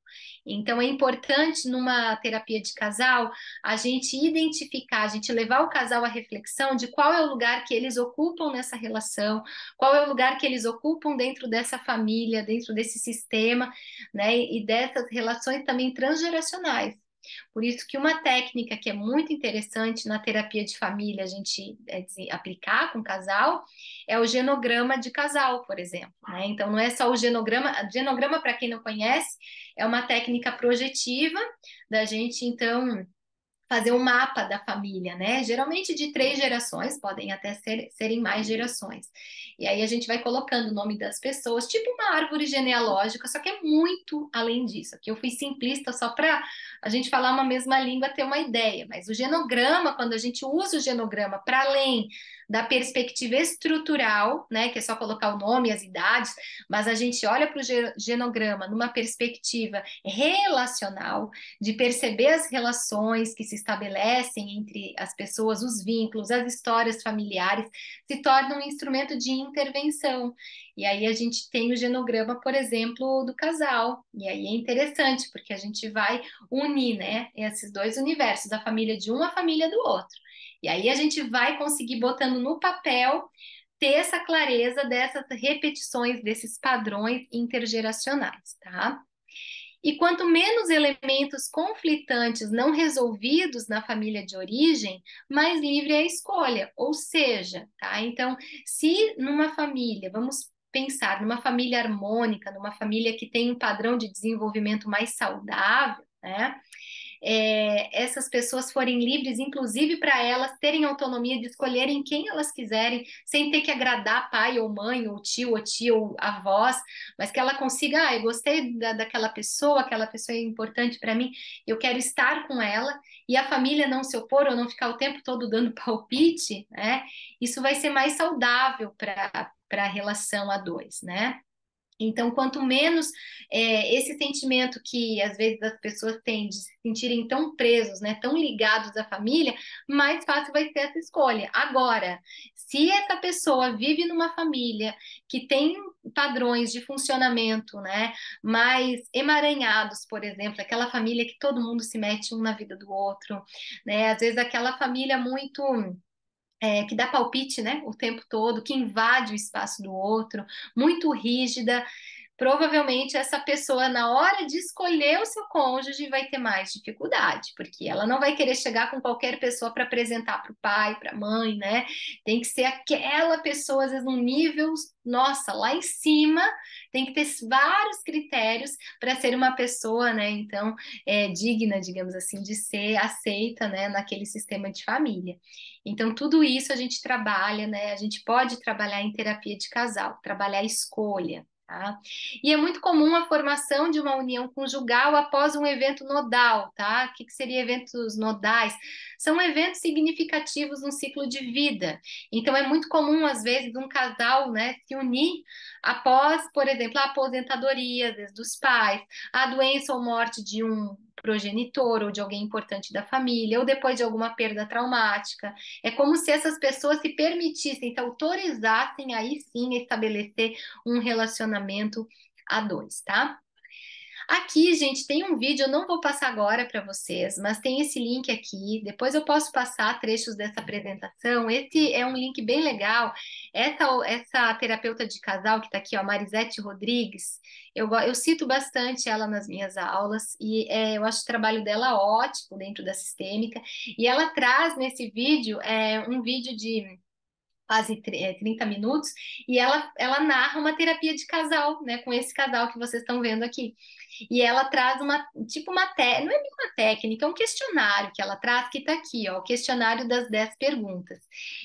Então, é importante numa terapia de casal a gente identificar, a gente levar o casal à reflexão de qual é o lugar que eles ocupam nessa relação, qual é o lugar que eles ocupam dentro dessa família, dentro desse sistema, né? E dessas relações também transgeracionais. Por isso que uma técnica que é muito interessante na terapia de família a gente aplicar com o casal é o genograma de casal, por exemplo, né? Então não é só o genograma para quem não conhece, é uma técnica projetiva da gente então fazer um mapa da família, né? Geralmente de 3 gerações, podem até serem mais gerações. E aí a gente vai colocando o nome das pessoas, tipo uma árvore genealógica, só que é muito além disso. Aqui eu fui simplista só para a gente falar uma mesma língua, ter uma ideia. Mas o genograma, quando a gente usa o genograma para além da perspectiva estrutural, né, que é só colocar o nome e as idades, mas a gente olha para o genograma numa perspectiva relacional, de perceber as relações que se estabelecem entre as pessoas, os vínculos, as histórias familiares, se torna um instrumento de intervenção. E aí a gente tem o genograma, por exemplo, do casal. E aí é interessante, porque a gente vai unir, né, esses dois universos, a família de um, a família do outro. E aí a gente vai conseguir botando no papel ter essa clareza dessas repetições, desses padrões intergeracionais, tá? E quanto menos elementos conflitantes não resolvidos na família de origem, mais livre é a escolha. Ou seja, tá? Então, se numa família, vamos pensar numa família harmônica, numa família que tem um padrão de desenvolvimento mais saudável, né? Essas pessoas forem livres, inclusive para elas terem autonomia de escolherem quem elas quiserem, sem ter que agradar pai ou mãe, ou tio ou tia ou avós, mas que ela consiga, eu gostei daquela pessoa, aquela pessoa é importante para mim, eu quero estar com ela, e a família não se opor ou não ficar o tempo todo dando palpite, né? Isso vai ser mais saudável para a relação a dois, né? Então, quanto menos esse sentimento que às vezes as pessoas têm de se sentirem tão presos, né, tão ligados à família, mais fácil vai ser essa escolha. Agora, se essa pessoa vive numa família que tem padrões de funcionamento, né, mais emaranhados, por exemplo, aquela família que todo mundo se mete um na vida do outro, né, às vezes aquela família muito que dá palpite, né, o tempo todo, que invade o espaço do outro, muito rígida. Provavelmente essa pessoa, na hora de escolher o seu cônjuge, vai ter mais dificuldade, porque ela não vai querer chegar com qualquer pessoa para apresentar para o pai, para a mãe, né? Tem que ser aquela pessoa, às vezes, num nível, nossa, lá em cima, tem que ter vários critérios para ser uma pessoa, né? Então, digna, digamos assim, de ser aceita, né, naquele sistema de família. Então, tudo isso a gente trabalha, né? A gente pode trabalhar em terapia de casal, trabalhar a escolha. Tá? E é muito comum a formação de uma união conjugal após um evento nodal, tá? O que seria eventos nodais? São eventos significativos no ciclo de vida. Então é muito comum, às vezes, um casal, né, se unir após, por exemplo, a aposentadoria, às vezes, dos pais, a doença ou morte de um progenitor ou de alguém importante da família, ou depois de alguma perda traumática. É como se essas pessoas se permitissem, se autorizassem aí sim a estabelecer um relacionamento a dois, tá? Aqui, gente, tem um vídeo, eu não vou passar agora para vocês, mas tem esse link aqui. Depois eu posso passar trechos dessa apresentação. Esse é um link bem legal. Essa terapeuta de casal que está aqui, ó, Marisete Rodrigues, eu cito bastante ela nas minhas aulas e eu acho o trabalho dela ótimo dentro da sistêmica. E ela traz nesse vídeo um vídeo de quase 30 minutos, e ela narra uma terapia de casal, né, com esse casal que vocês estão vendo aqui. E ela traz não é bem uma técnica, é um questionário que ela traz, que está aqui, ó, o questionário das 10 perguntas.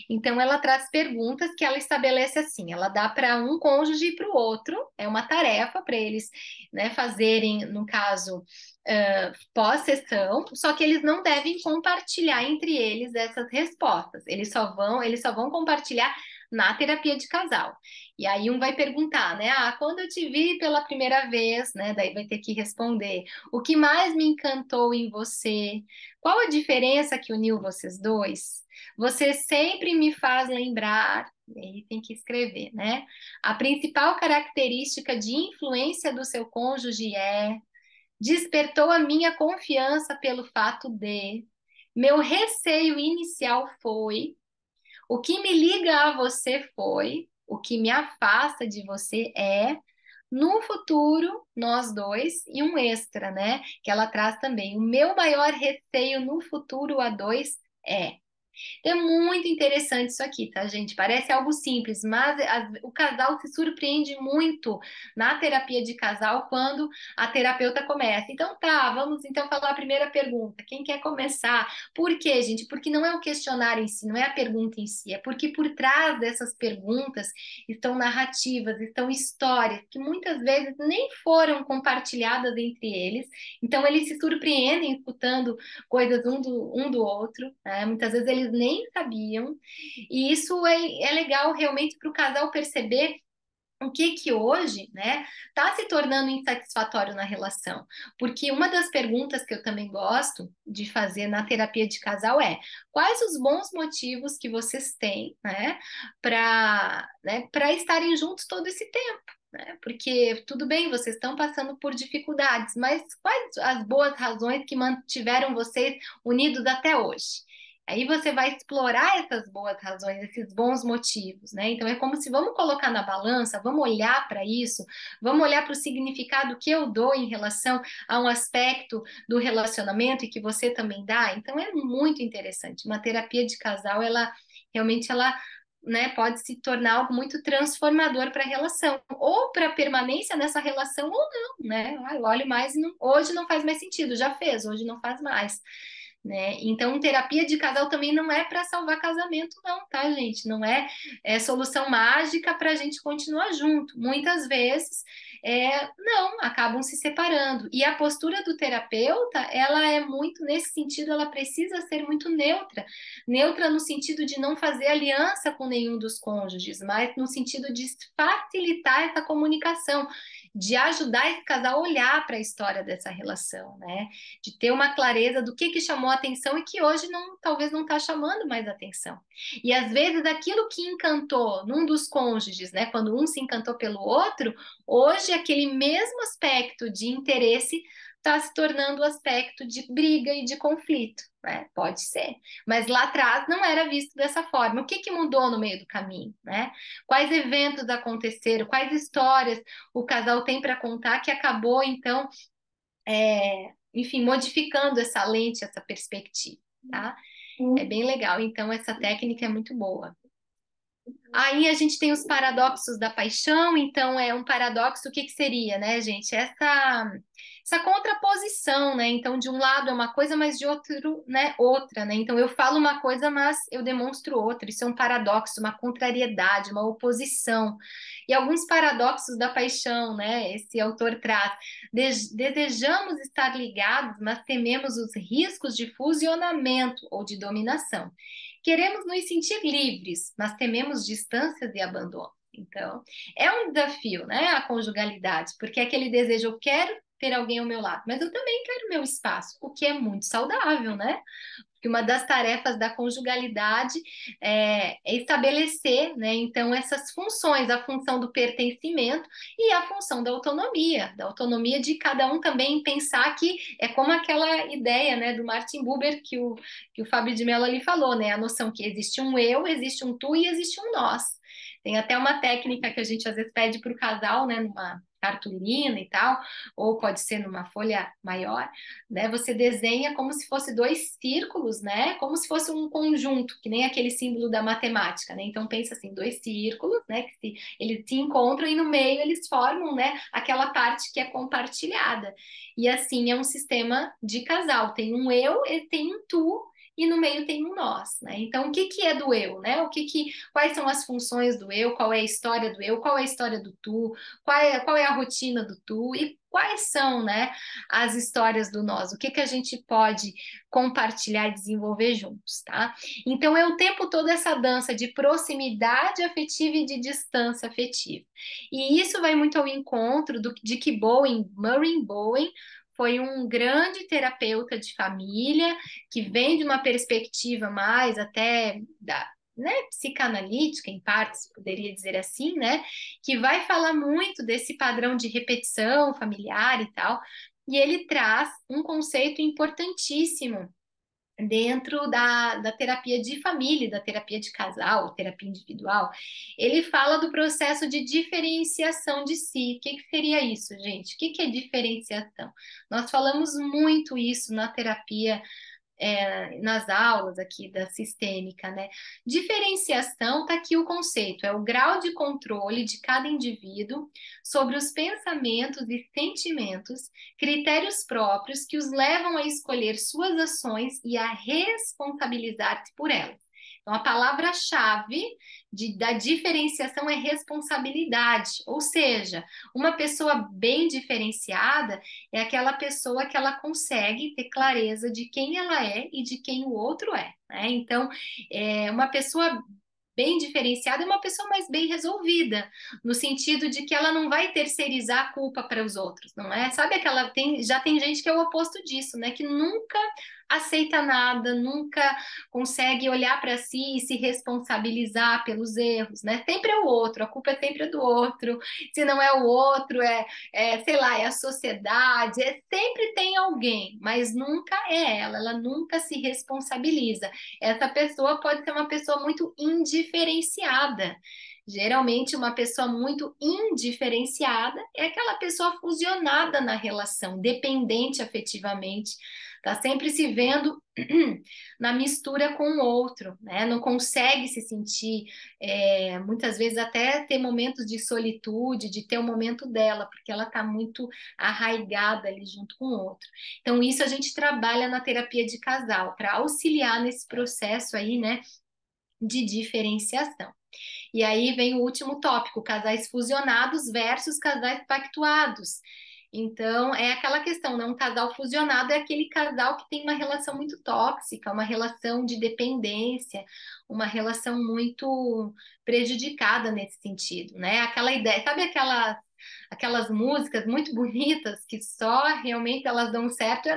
Então, ela traz perguntas que ela estabelece assim, ela dá para um cônjuge e para o outro, é uma tarefa para eles, né, fazerem, no caso, pós-sessão, só que eles não devem compartilhar entre eles essas respostas. Eles só vão compartilhar na terapia de casal. E aí um vai perguntar, né? Ah, quando eu te vi pela primeira vez, né? Daí vai ter que responder. O que mais me encantou em você? Qual a diferença que uniu vocês dois? Você sempre me faz lembrar. Aí tem que escrever, né? A principal característica de influência do seu cônjuge despertou a minha confiança pelo fato de. Meu receio inicial foi. O que me liga a você foi. O que me afasta de você é. No futuro, nós dois, e um extra, né? Que ela traz também. O meu maior receio no futuro a dois é. É muito interessante isso aqui, tá, gente? Parece algo simples, mas o casal se surpreende muito na terapia de casal quando a terapeuta começa. Então tá, vamos então falar a primeira pergunta. Quem quer começar? Por quê, gente? Porque não é o questionário em si, não é a pergunta em si, é porque por trás dessas perguntas estão narrativas, estão histórias que muitas vezes nem foram compartilhadas entre eles. Então eles se surpreendem escutando coisas um do outro, né? Muitas vezes eles nem nem sabiam, e isso é legal realmente para o casal perceber o que que hoje, né, está se tornando insatisfatório na relação. Porque uma das perguntas que eu também gosto de fazer na terapia de casal é: quais os bons motivos que vocês têm, para estarem juntos todo esse tempo? Né? Porque tudo bem, vocês estão passando por dificuldades, mas quais as boas razões que mantiveram vocês unidos até hoje? Aí você vai explorar essas boas razões, esses bons motivos, né? Então é como se vamos colocar na balança, vamos olhar para isso, vamos olhar para o significado que eu dou em relação a um aspecto do relacionamento e que você também dá. Então é muito interessante. Uma terapia de casal, ela realmente né, pode se tornar algo muito transformador para a relação, ou para a permanência nessa relação, ou não, né? Ah, eu olho mais e hoje não faz mais sentido, já fez, hoje não faz mais. Né? Então, terapia de casal também não é para salvar casamento, não, tá, gente? Não é solução mágica para a gente continuar junto. Muitas vezes, não, acabam se separando. E a postura do terapeuta, ela é muito, nesse sentido, ela precisa ser muito neutra. Neutra no sentido de não fazer aliança com nenhum dos cônjuges, mas no sentido de facilitar essa comunicação, de ajudar esse casal a olhar para a história dessa relação, né? De ter uma clareza do que chamou a atenção e que hoje talvez não está chamando mais atenção. E às vezes aquilo que encantou num dos cônjuges, né, quando um se encantou pelo outro, hoje aquele mesmo aspecto de interesse está se tornando o aspecto de briga e de conflito, né? Pode ser, mas lá atrás não era visto dessa forma. O que mudou no meio do caminho, né? Quais eventos aconteceram? Quais histórias o casal tem para contar que acabou então enfim, modificando essa lente, essa perspectiva, tá? É bem legal. Então, essa técnica é muito boa. Aí a gente tem os paradoxos da paixão. Então, é um paradoxo, o que seria, né, gente? Essa contraposição, né? Então, de um lado é uma coisa, mas de outro, né, outra, né? Então, eu falo uma coisa, mas eu demonstro outra. Isso é um paradoxo, uma contrariedade, uma oposição. E alguns paradoxos da paixão, né? Esse autor traz. Desejamos estar ligados, mas tememos os riscos de fusionamento ou de dominação. Queremos nos sentir livres, mas tememos distâncias e abandono. Então, é um desafio, né? A conjugalidade, porque é aquele desejo, eu quero ter alguém ao meu lado, mas eu também quero meu espaço, o que é muito saudável, né? Porque uma das tarefas da conjugalidade é estabelecer, né, então, essas funções, a função do pertencimento e a função da autonomia de cada um também pensar que é como aquela ideia, né, do Martin Buber que o Fábio de Mello ali falou, né, a noção que existe um eu, existe um tu e existe um nós. Tem até uma técnica que a gente às vezes pede para o casal, né, numa cartolina e tal, ou pode ser numa folha maior, né? Você desenha como se fosse dois círculos, né? Como se fosse um conjunto, que nem aquele símbolo da matemática, né? Então pensa assim, dois círculos, né? Eles se encontram e no meio eles formam, né? Aquela parte que é compartilhada. E assim é um sistema de casal. Tem um eu e tem um tu e no meio tem um nós, né? Então, o que é do eu, né? Quais são as funções do eu? Qual é a história do eu? Qual é a história do tu? Qual é a rotina do tu? E quais são, né, as histórias do nós? O que a gente pode compartilhar e desenvolver juntos, tá? Então, é o tempo todo essa dança de proximidade afetiva e de distância afetiva. E isso vai muito ao encontro de que Murray Bowen, foi um grande terapeuta de família, que vem de uma perspectiva mais até né, psicanalítica, em partes, poderia dizer assim, né, que vai falar muito desse padrão de repetição familiar e tal, e ele traz um conceito importantíssimo dentro da terapia de família, da terapia de casal, terapia individual. Ele fala do processo de diferenciação de si. O que seria isso, gente? O que é diferenciação? Nós falamos muito isso na terapia, nas aulas aqui da sistêmica, né? Diferenciação, tá aqui o conceito, é o grau de controle de cada indivíduo sobre os pensamentos e sentimentos, critérios próprios que os levam a escolher suas ações e a responsabilizar-se por elas. Então, a palavra-chave da diferenciação é responsabilidade, ou seja, uma pessoa bem diferenciada é aquela pessoa que ela consegue ter clareza de quem ela é e de quem o outro é, né? Então, uma pessoa bem diferenciada é uma pessoa mais bem resolvida, no sentido de que ela não vai terceirizar a culpa para os outros, não é? Sabe aquela já tem gente que é o oposto disso, né? Que nunca aceita nada, nunca consegue olhar para si e se responsabilizar pelos erros, né? Sempre é o outro, a culpa é sempre do outro. Se não é o outro, sei lá, é a sociedade, sempre tem alguém, mas nunca é ela, ela nunca se responsabiliza. Essa pessoa pode ser uma pessoa muito indiferenciada. Geralmente, uma pessoa muito indiferenciada é aquela pessoa fusionada na relação, dependente afetivamente, está sempre se vendo na mistura com o outro, né? Não consegue se sentir, muitas vezes até ter momentos de solitude, de ter o momento dela, porque ela está muito arraigada ali junto com o outro. Então, isso a gente trabalha na terapia de casal, para auxiliar nesse processo aí, né, de diferenciação. E aí vem o último tópico, casais fusionados versus casais pactuados. Então, é aquela questão, né? Um casal fusionado é aquele casal que tem uma relação muito tóxica, uma relação de dependência, uma relação muito prejudicada nesse sentido, né? Aquela ideia, sabe aquelas músicas muito bonitas que só realmente elas dão certo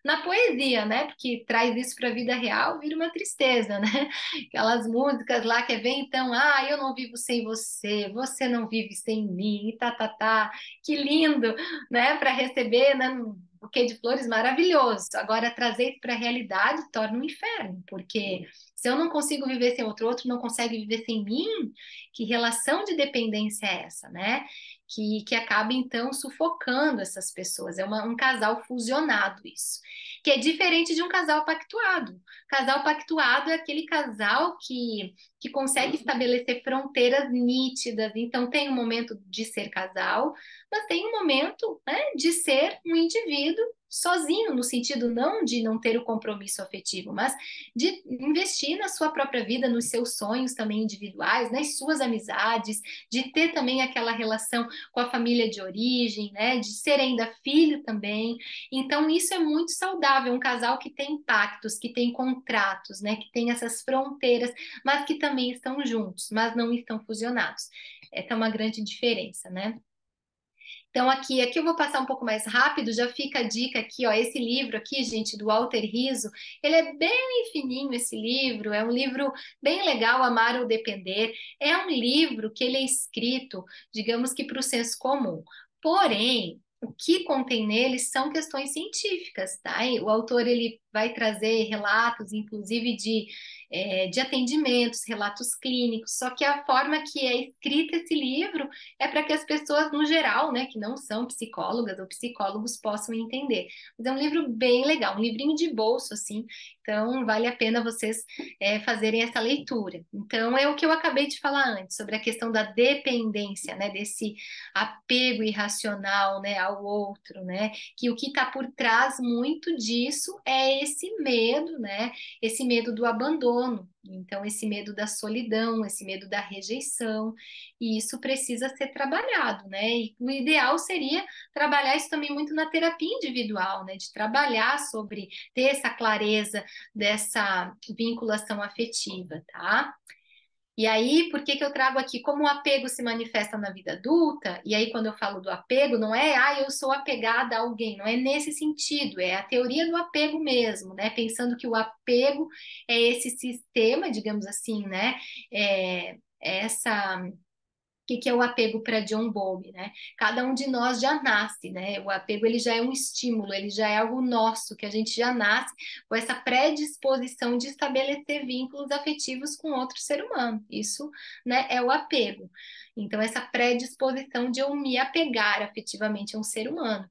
na poesia, né? Porque traz isso para a vida real, vira uma tristeza, né? Aquelas músicas lá que vem então, eu não vivo sem você, você não vive sem mim, e tá, que lindo, né? Para receber, né? Um buquê de flores maravilhoso. Agora, trazer isso para a realidade torna um inferno, porque se eu não consigo viver sem outro, outro não consegue viver sem mim, que relação de dependência é essa, né? Que acaba, então, sufocando essas pessoas. É um casal fusionado, isso. Que é diferente de um casal pactuado. Casal pactuado é aquele casal que consegue estabelecer fronteiras nítidas. Então, tem um momento de ser casal, mas tem um momento, né, de ser um indivíduo sozinho, no sentido não de não ter o compromisso afetivo, mas de investir na sua própria vida, nos seus sonhos também individuais, nas suas amizades, de ter também aquela relação com a família de origem, né, de ser ainda filho também. Então, isso é muito saudável, um casal que tem pactos, que tem contratos, né, que tem essas fronteiras, mas que também estão juntos, mas não estão fusionados. Essa é uma grande diferença, né? Então, aqui eu vou passar um pouco mais rápido, já fica a dica aqui, ó, esse livro aqui, gente, do Walter Rizzo, ele é bem fininho esse livro, é um livro bem legal, Amar ou Depender, é um livro que ele é escrito, digamos que para o senso comum, porém, o que contém nele são questões científicas, tá? E o autor, ele vai trazer relatos, inclusive de atendimentos, relatos clínicos, só que a forma que é escrito esse livro é para que as pessoas, no geral, né, que não são psicólogas ou psicólogos, possam entender. Mas é um livro bem legal, um livrinho de bolso, assim, então vale a pena vocês fazerem essa leitura. Então, é o que eu acabei de falar antes, sobre a questão da dependência, né, desse apego irracional, né, ao outro, né, que o que está por trás muito disso é esse medo, né, esse medo do abandono, então esse medo da solidão, esse medo da rejeição, e isso precisa ser trabalhado, né? E o ideal seria trabalhar isso também muito na terapia individual, né? De trabalhar sobre ter essa clareza dessa vinculação afetiva, tá? E aí, por que eu trago aqui como o apego se manifesta na vida adulta? E aí, quando eu falo do apego, não é, eu sou apegada a alguém, não é nesse sentido, é a teoria do apego mesmo, né? Pensando que o apego é esse sistema, digamos assim, né? O que é o apego para John Bowlby, né? Cada um de nós já nasce, né? O apego ele já é um estímulo, ele já é algo nosso, que a gente já nasce com essa predisposição de estabelecer vínculos afetivos com outro ser humano. Isso, né, é o apego. Então, essa predisposição de eu me apegar afetivamente a um ser humano.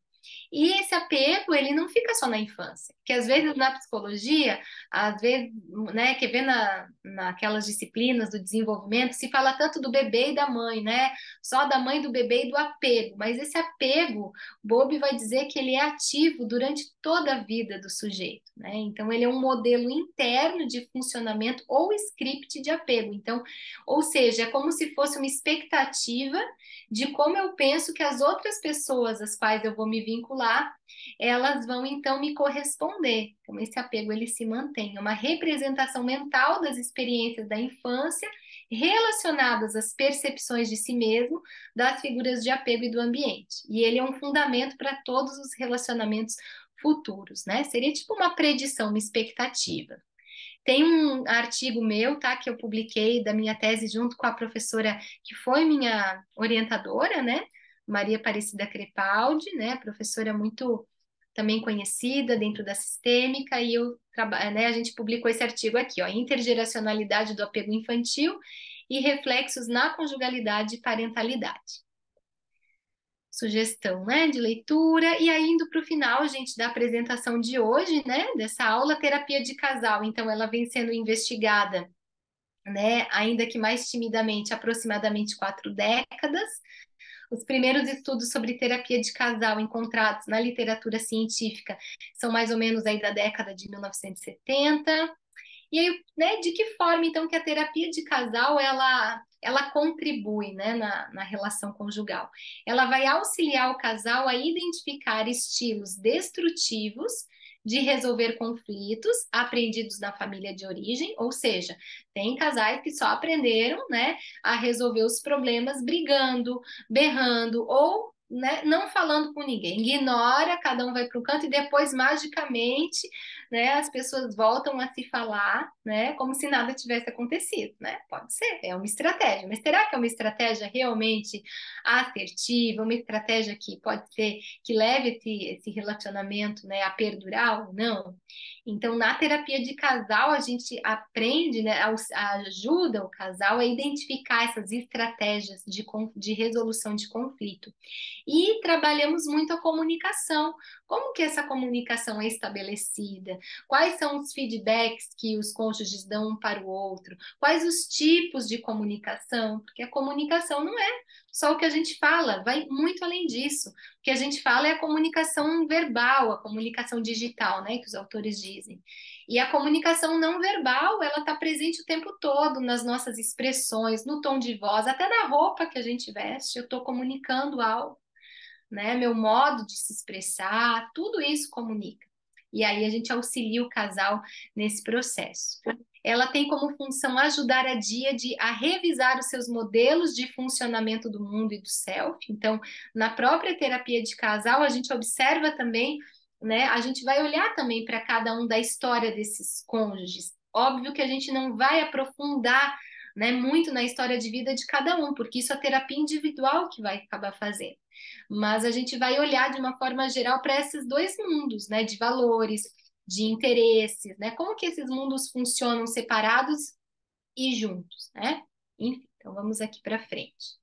E esse apego, ele não fica só na infância, que às vezes na psicologia, às vezes, né, que vê naquelas disciplinas do desenvolvimento, se fala tanto do bebê e da mãe, né? Só da mãe, do bebê e do apego. Mas esse apego, Bowlby vai dizer que ele é ativo durante toda a vida do sujeito, né? Então, ele é um modelo interno de funcionamento ou script de apego. Então, ou seja, é como se fosse uma expectativa de como eu penso que as outras pessoas às quais eu vou me vincular, elas vão então me corresponder. Então esse apego ele se mantém, é uma representação mental das experiências da infância relacionadas às percepções de si mesmo, das figuras de apego e do ambiente. E ele é um fundamento para todos os relacionamentos futuros, né? Seria tipo uma predição, uma expectativa. Tem um artigo meu, tá, que eu publiquei da minha tese junto com a professora que foi minha orientadora, né, Maria Aparecida Crepaldi, né, professora muito também conhecida dentro da sistêmica, e né, a gente publicou esse artigo aqui, ó, Intergeracionalidade do apego infantil e reflexos na conjugalidade e parentalidade. Sugestão, né, de leitura, e aí indo para o final, gente, da apresentação de hoje, né, dessa aula, terapia de casal. Então, ela vem sendo investigada, né, ainda que mais timidamente, aproximadamente 4 décadas. Os primeiros estudos sobre terapia de casal encontrados na literatura científica são mais ou menos aí da década de 1970. E aí, né, de que forma, então, que a terapia de casal, ela contribui, né, na relação conjugal? Ela vai auxiliar o casal a identificar estilos destrutivos de resolver conflitos aprendidos na família de origem, ou seja, tem casais que só aprenderam, né, a resolver os problemas brigando, berrando ou, né, não falando com ninguém, ignora, cada um vai para o canto e depois magicamente, né, as pessoas voltam a se falar, né, como se nada tivesse acontecido, né? Pode ser, é uma estratégia, mas será que é uma estratégia realmente assertiva, uma estratégia que pode ser que leve esse relacionamento, né, a perdurar ou não? Então, na terapia de casal, a gente aprende, né, ajuda o casal a identificar essas estratégias de resolução de conflito. E trabalhamos muito a comunicação. Como que essa comunicação é estabelecida? Quais são os feedbacks que os cônjuges dão um para o outro? Quais os tipos de comunicação? Porque a comunicação não é só o que a gente fala, vai muito além disso. O que a gente fala é a comunicação verbal, a comunicação digital, né, que os autores dizem. E a comunicação não verbal, ela está presente o tempo todo nas nossas expressões, no tom de voz, até na roupa que a gente veste, eu estou comunicando algo, né? Meu modo de se expressar, tudo isso comunica. E aí a gente auxilia o casal nesse processo. Ela tem como função ajudar a Díade a revisar os seus modelos de funcionamento do mundo e do self. Então, na própria terapia de casal, a gente observa também, né? A gente vai olhar também para cada um da história desses cônjuges. Óbvio que a gente não vai aprofundar, né, muito na história de vida de cada um, porque isso é a terapia individual que vai acabar fazendo. Mas a gente vai olhar de uma forma geral para esses dois mundos, né, de valores, de interesses, né? Como que esses mundos funcionam separados e juntos, né? Enfim, então vamos aqui para frente.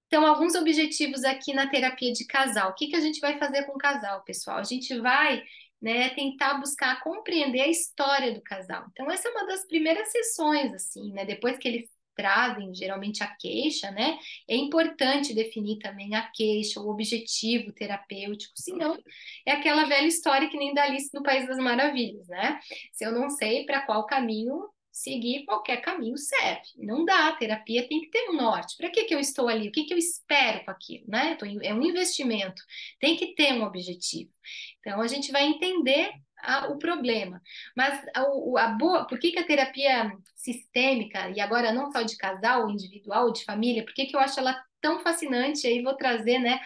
Então, alguns objetivos aqui na terapia de casal. O que que a gente vai fazer com o casal, pessoal? A gente vai, né, tentar buscar compreender a história do casal. Então, essa é uma das primeiras sessões, assim, né? Depois que eles trazem geralmente a queixa, né? É importante definir também a queixa, o objetivo terapêutico, senão é aquela velha história que nem da Alice no País das Maravilhas, né? Se eu não sei para qual caminho seguir, qualquer caminho serve. Não dá, a terapia tem que ter um norte. Para que que eu estou ali? O que que eu espero com aquilo, né? É um investimento, tem que ter um objetivo. Então a gente vai entender o problema. Mas por que que a terapia sistêmica, e agora não só de casal, individual, de família, por que que eu acho ela tão fascinante? Aí vou trazer, né,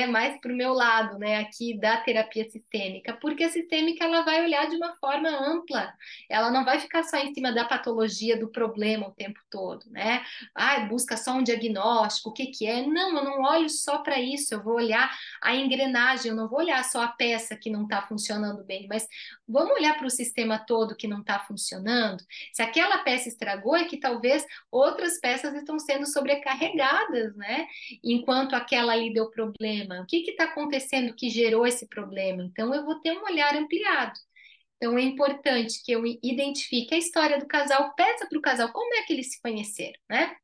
mais para o meu lado, né, aqui da terapia sistêmica, porque a sistêmica ela vai olhar de uma forma ampla, ela não vai ficar só em cima da patologia do problema o tempo todo, né? Busca só um diagnóstico, o que que é? Não, eu não olho só para isso, eu vou olhar a engrenagem, eu não vou olhar só a peça que não está funcionando bem, mas vamos olhar para o sistema todo que não está funcionando. Se aquela peça estragou, é que talvez outras peças estão sendo sobrecarregadas, né? Enquanto aquela ali deu problema, problema? O que está acontecendo que gerou esse problema? Então, eu vou ter um olhar ampliado. Então, é importante que eu identifique a história do casal, peça para o casal como é que eles se conheceram, né?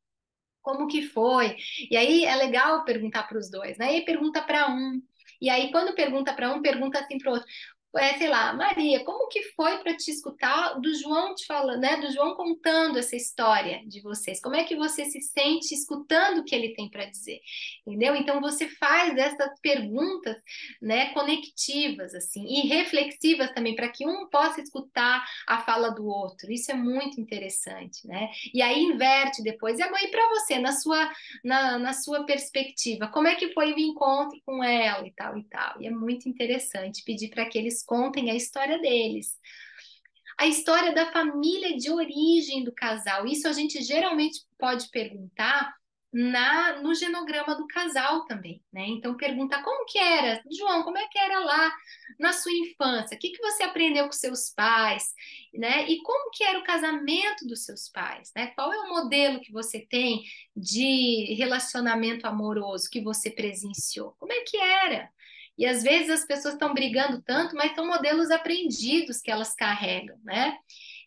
Como que foi? E aí é legal perguntar para os dois, né? E aí pergunta para um. E aí, quando pergunta para um, pergunta assim para o outro. Sei lá, Maria, como que foi para te escutar do João te falando, né? Do João contando essa história de vocês? Como é que você se sente escutando o que ele tem para dizer? Entendeu? Então você faz essas perguntas, né, conectivas assim e reflexivas também para que um possa escutar a fala do outro. Isso é muito interessante, né? E aí inverte depois. E aí para você, na sua perspectiva, como é que foi o encontro com ela e tal e tal? E é muito interessante pedir para que eles contem a história deles. A história da família de origem do casal. Isso a gente geralmente pode perguntar no genograma do casal também, né? Então pergunta como que era, João, como é que era lá na sua infância? O que que você aprendeu com seus pais, né? E como que era o casamento dos seus pais, né? Qual é o modelo que você tem de relacionamento amoroso que você presenciou? Como é que era? E às vezes as pessoas estão brigando tanto, mas são modelos aprendidos que elas carregam, né?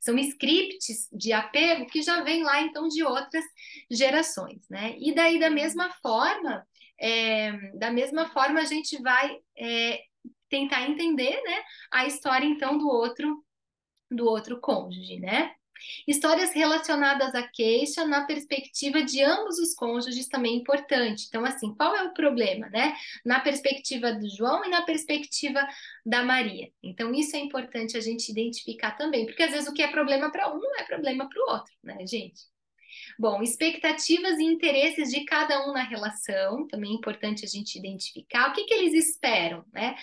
São scripts de apego que já vêm lá, então, de outras gerações, né? E daí, da mesma forma, a gente vai tentar entender, né, a história, então, do outro cônjuge, né? Histórias relacionadas à queixa na perspectiva de ambos os cônjuges também é importante. Então, assim, qual é o problema, né? Na perspectiva do João e na perspectiva da Maria. Então, isso é importante a gente identificar também, porque às vezes o que é problema para um não é problema para o outro, né, gente? Bom, expectativas e interesses de cada um na relação, também é importante a gente identificar o que que eles esperam, né?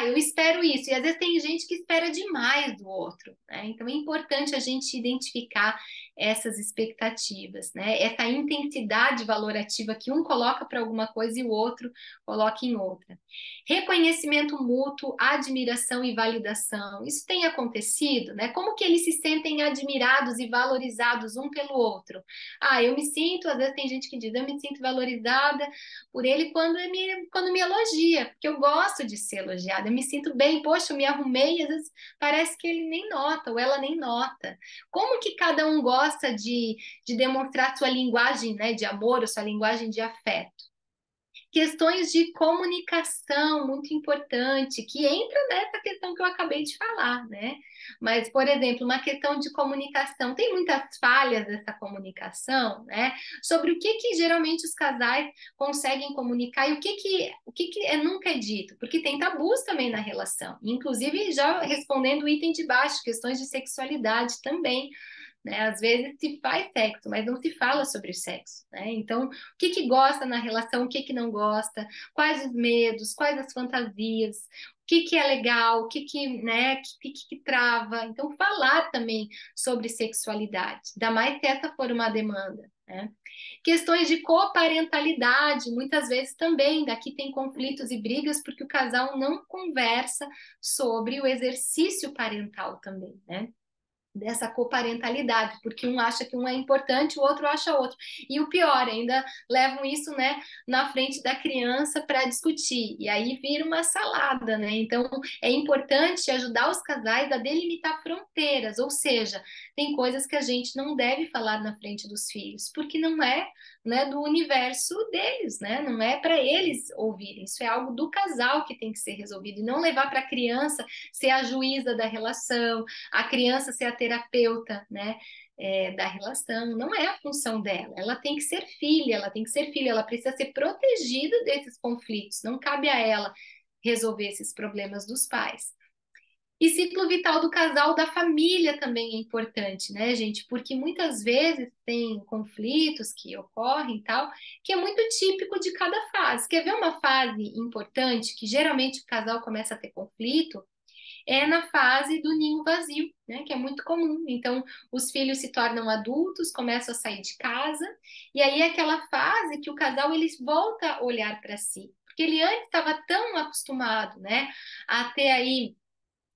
Eu espero isso, e às vezes tem gente que espera demais do outro, né? Então é importante a gente identificar essas expectativas, né? Essa intensidade valorativa que um coloca para alguma coisa e o outro coloca em outra. Reconhecimento mútuo, admiração e validação. Isso tem acontecido, né? Como que eles se sentem admirados e valorizados um pelo outro? Eu me sinto, às vezes tem gente que diz, eu me sinto valorizada por ele quando me elogia, porque eu gosto de ser elogiada, eu me sinto bem, poxa, eu me arrumei, e às vezes parece que ele nem nota, ou ela nem nota. Como que cada um gosta de demonstrar sua linguagem, né, de amor, ou sua linguagem de afeto? Questões de comunicação, muito importante, que entra nessa questão que eu acabei de falar, né? Mas, por exemplo, uma questão de comunicação, tem muitas falhas dessa comunicação, né? Sobre o que geralmente os casais conseguem comunicar e o que nunca é dito, porque tem tabus também na relação. Inclusive, já respondendo o item de baixo, questões de sexualidade também, né? Às vezes se faz sexo, mas não se fala sobre o sexo, né? Então, o que gosta na relação, o que não gosta, quais os medos, quais as fantasias, o que é legal, né, que trava. Então, falar também sobre sexualidade, ainda mais se essa for uma demanda, né? Questões de coparentalidade, muitas vezes também, daqui tem conflitos e brigas porque o casal não conversa sobre o exercício parental também, né? Dessa coparentalidade, porque um acha que um é importante, o outro acha outro. E o pior, ainda levam isso, né, na frente da criança para discutir. E aí vira uma salada, né? Então é importante ajudar os casais a delimitar fronteiras, ou seja, tem coisas que a gente não deve falar na frente dos filhos, porque não é, né, do universo deles, né? Não é para eles ouvirem. Isso é algo do casal que tem que ser resolvido, e não levar para a criança ser a juíza da relação, a criança ser a terapeuta, né, da relação. Não é a função dela. Ela tem que ser filha, ela precisa ser protegida desses conflitos. Não cabe a ela resolver esses problemas dos pais. E ciclo vital do casal, da família também é importante, né, gente? Porque muitas vezes tem conflitos que ocorrem e tal, que é muito típico de cada fase. Quer ver uma fase importante que geralmente o casal começa a ter conflito? É na fase do ninho vazio, né, que é muito comum. Então, os filhos se tornam adultos, começam a sair de casa, e aí é aquela fase que o casal ele volta a olhar para si, porque ele antes estava tão acostumado, né, a ter aí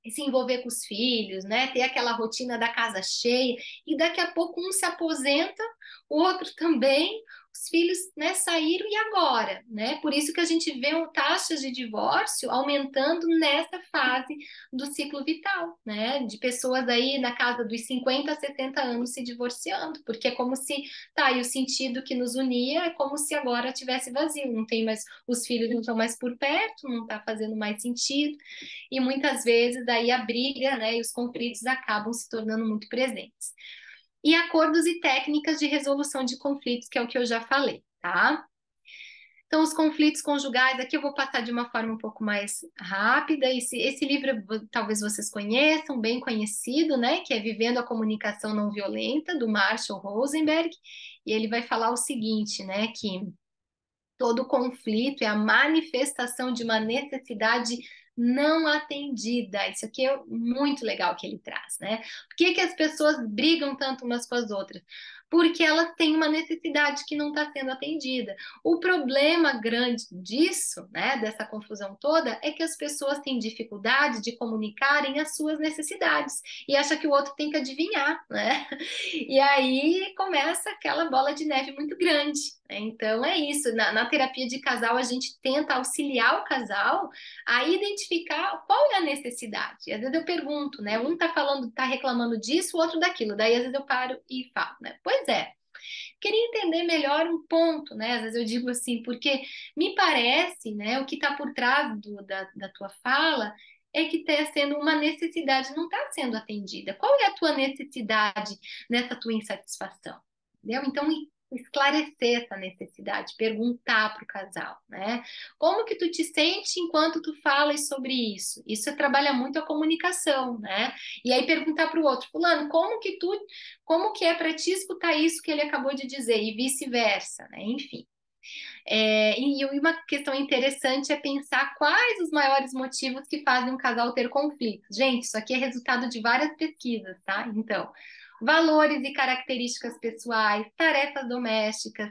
se envolver com os filhos, né, ter aquela rotina da casa cheia, e daqui a pouco um se aposenta, o outro também, os filhos, né, saíram e agora, né? Por isso que a gente vê taxas de divórcio aumentando nessa fase do ciclo vital, né? De pessoas aí na casa dos 50 a 70 anos se divorciando, porque é como se, tá, e o sentido que nos unia é como se agora tivesse vazio, não tem mais, os filhos não estão mais por perto, não está fazendo mais sentido, e muitas vezes daí a briga, né, e os conflitos acabam se tornando muito presentes. E acordos e técnicas de resolução de conflitos, que é o que eu já falei, tá? Então, os conflitos conjugais, aqui eu vou passar de uma forma um pouco mais rápida. Esse livro talvez vocês conheçam, bem conhecido, né? Que é Vivendo a Comunicação Não Violenta, do Marshall Rosenberg. E ele vai falar o seguinte, né? Que todo conflito é a manifestação de uma necessidade não atendida. Isso aqui é muito legal que ele traz, né? Por que que as pessoas brigam tanto umas com as outras? Porque elas têm uma necessidade que não está sendo atendida. O problema grande disso, né, dessa confusão toda, é que as pessoas têm dificuldade de comunicarem as suas necessidades e acha que o outro tem que adivinhar, né? E aí começa aquela bola de neve muito grande. Então é isso. Na terapia de casal, a gente tenta auxiliar o casal a identificar qual é a necessidade. Às vezes eu pergunto, né? Um tá falando, tá reclamando disso, o outro daquilo. Daí às vezes eu paro e falo, né? Pois é. Queria entender melhor um ponto, né? Às vezes eu digo assim, porque me parece, né? O que está por trás da tua fala é que está sendo uma necessidade, não está sendo atendida. Qual é a tua necessidade nessa tua insatisfação? Entendeu? Então, esclarecer essa necessidade, perguntar para o casal, né? Como que tu te sente enquanto tu falas sobre isso? Isso trabalha muito a comunicação, né? E aí perguntar para o outro, fulano, como que é para ti escutar isso que ele acabou de dizer e vice-versa, né? Enfim. E uma questão interessante é pensar quais os maiores motivos que fazem um casal ter conflitos. Gente, isso aqui é resultado de várias pesquisas, tá? Então, valores e características pessoais, tarefas domésticas,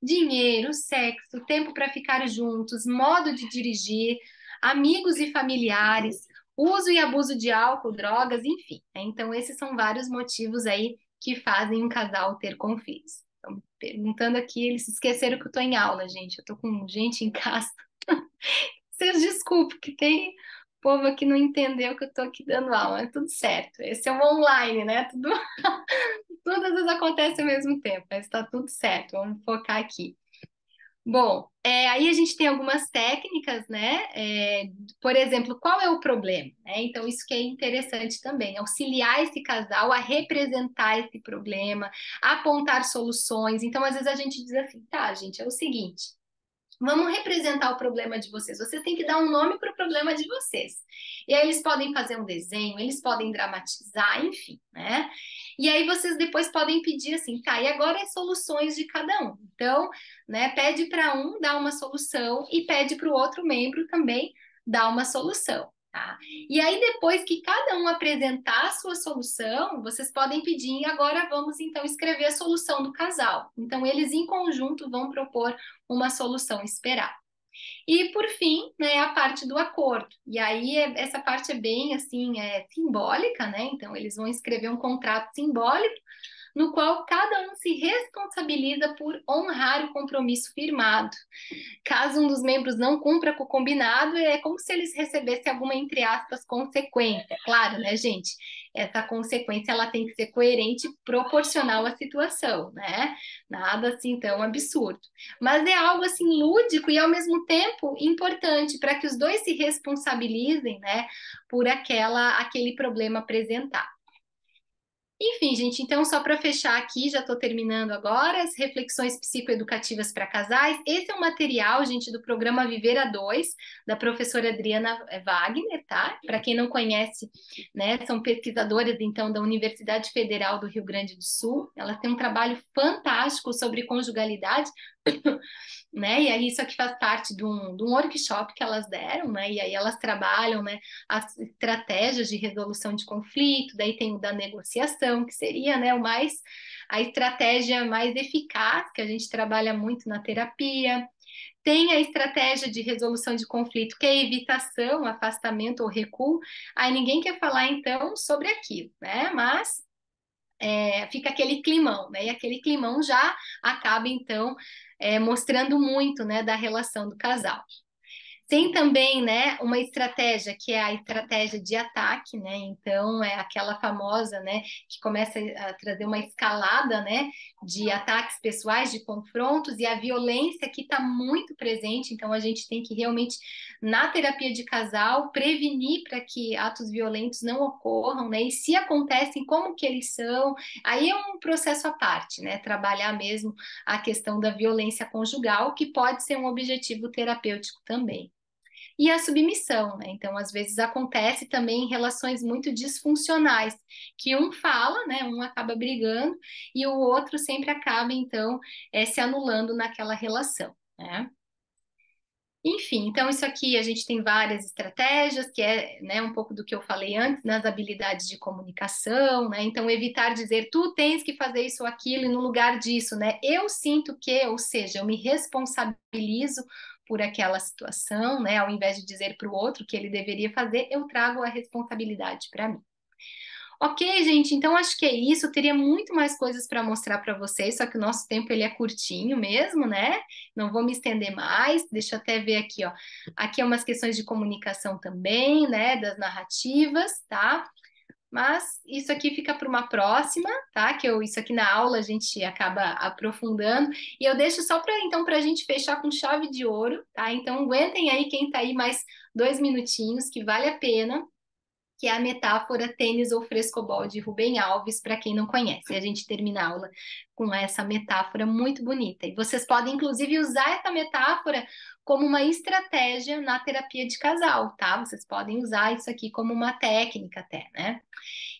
dinheiro, sexo, tempo para ficar juntos, modo de dirigir, amigos e familiares, uso e abuso de álcool, drogas, enfim. Então, esses são vários motivos aí que fazem um casal ter conflitos. Então, perguntando aqui, eles se esqueceram que eu estou em aula, gente. Eu estou com gente em casa. Vocês desculpem, que tem povo aqui não entendeu que eu estou aqui dando aula. É tudo certo. Esse é o online, né? Tudo às vezes acontece ao mesmo tempo, mas está tudo certo. Vamos focar aqui. Bom, aí a gente tem algumas técnicas, né? Por exemplo, qual é o problema? Então, isso que é interessante também, auxiliar esse casal a representar esse problema, apontar soluções. Então, às vezes a gente diz assim, tá, gente, é o seguinte, vamos representar o problema de vocês. Vocês têm que dar um nome para o problema de vocês. E aí eles podem fazer um desenho, eles podem dramatizar, enfim, né? E aí vocês depois podem pedir assim, tá, e agora as soluções de cada um. Então, né, pede para um dar uma solução e pede para o outro membro também dar uma solução. Tá? E aí, depois que cada um apresentar a sua solução, vocês podem pedir, e agora vamos então escrever a solução do casal. Então, eles em conjunto vão propor uma solução esperada. E por fim, né, a parte do acordo. E aí essa parte é bem assim, simbólica, né? Então eles vão escrever um contrato simbólico no qual cada um se responsabiliza por honrar o compromisso firmado. Caso um dos membros não cumpra com o combinado, é como se eles recebessem alguma, entre aspas, consequência. Claro, né, gente? Essa consequência ela tem que ser coerente e proporcional à situação, né? Nada assim tão absurdo. Mas é algo assim lúdico e ao mesmo tempo importante para que os dois se responsabilizem, né, por aquele problema apresentado. Enfim, gente, então só para fechar aqui, já estou terminando agora, as reflexões psicoeducativas para casais. Esse é um material, gente, do programa Viver a Dois, da professora Adriana Wagner, tá? Para quem não conhece, né, são pesquisadoras, então, da Universidade Federal do Rio Grande do Sul. Elas têm um trabalho fantástico sobre conjugalidade, né? E aí isso aqui faz parte de um workshop que elas deram, né? E aí elas trabalham, né, as estratégias de resolução de conflito, daí tem o da negociação, que seria, né, a estratégia mais eficaz, que a gente trabalha muito na terapia. Tem a estratégia de resolução de conflito, que é evitação, afastamento ou recuo. Aí ninguém quer falar, então, sobre aquilo, né? Mas fica aquele climão, né? E aquele climão já acaba, então, mostrando muito, né, da relação do casal. Tem também, né, uma estratégia que é a estratégia de ataque, né? Então é aquela famosa, né, que começa a trazer uma escalada, né, de ataques pessoais, de confrontos e a violência que está muito presente. Então a gente tem que realmente na terapia de casal prevenir para que atos violentos não ocorram, né? E se acontecem, como que eles são? Aí é um processo à parte, né? Trabalhar mesmo a questão da violência conjugal, que pode ser um objetivo terapêutico também. E a submissão, né? Então, às vezes acontece também em relações muito disfuncionais, que um fala, né? Um acaba brigando e o outro sempre acaba, então, se anulando naquela relação, né? Enfim, então isso aqui a gente tem várias estratégias, que é, né, um pouco do que eu falei antes, nas habilidades de comunicação, né? Então, evitar dizer tu tens que fazer isso ou aquilo, e no lugar disso, né? Eu sinto que, ou seja, eu me responsabilizo por aquela situação, né? Ao invés de dizer para o outro que ele deveria fazer, eu trago a responsabilidade para mim. Ok, gente, então acho que é isso. Eu teria muito mais coisas para mostrar para vocês, só que o nosso tempo ele é curtinho mesmo, né? Não vou me estender mais. Deixa eu até ver aqui, ó. Aqui é umas questões de comunicação também, né? Das narrativas, tá? Mas isso aqui fica para uma próxima, tá? Isso aqui na aula a gente acaba aprofundando. E eu deixo só para então para a gente fechar com chave de ouro, tá? Então aguentem aí quem tá aí mais 2 minutinhos, que vale a pena, que é a metáfora tênis ou frescobol de Rubem Alves, para quem não conhece. A gente termina a aula com essa metáfora muito bonita. E vocês podem, inclusive, usar essa metáfora como uma estratégia na terapia de casal, tá? Vocês podem usar isso aqui como uma técnica até, né?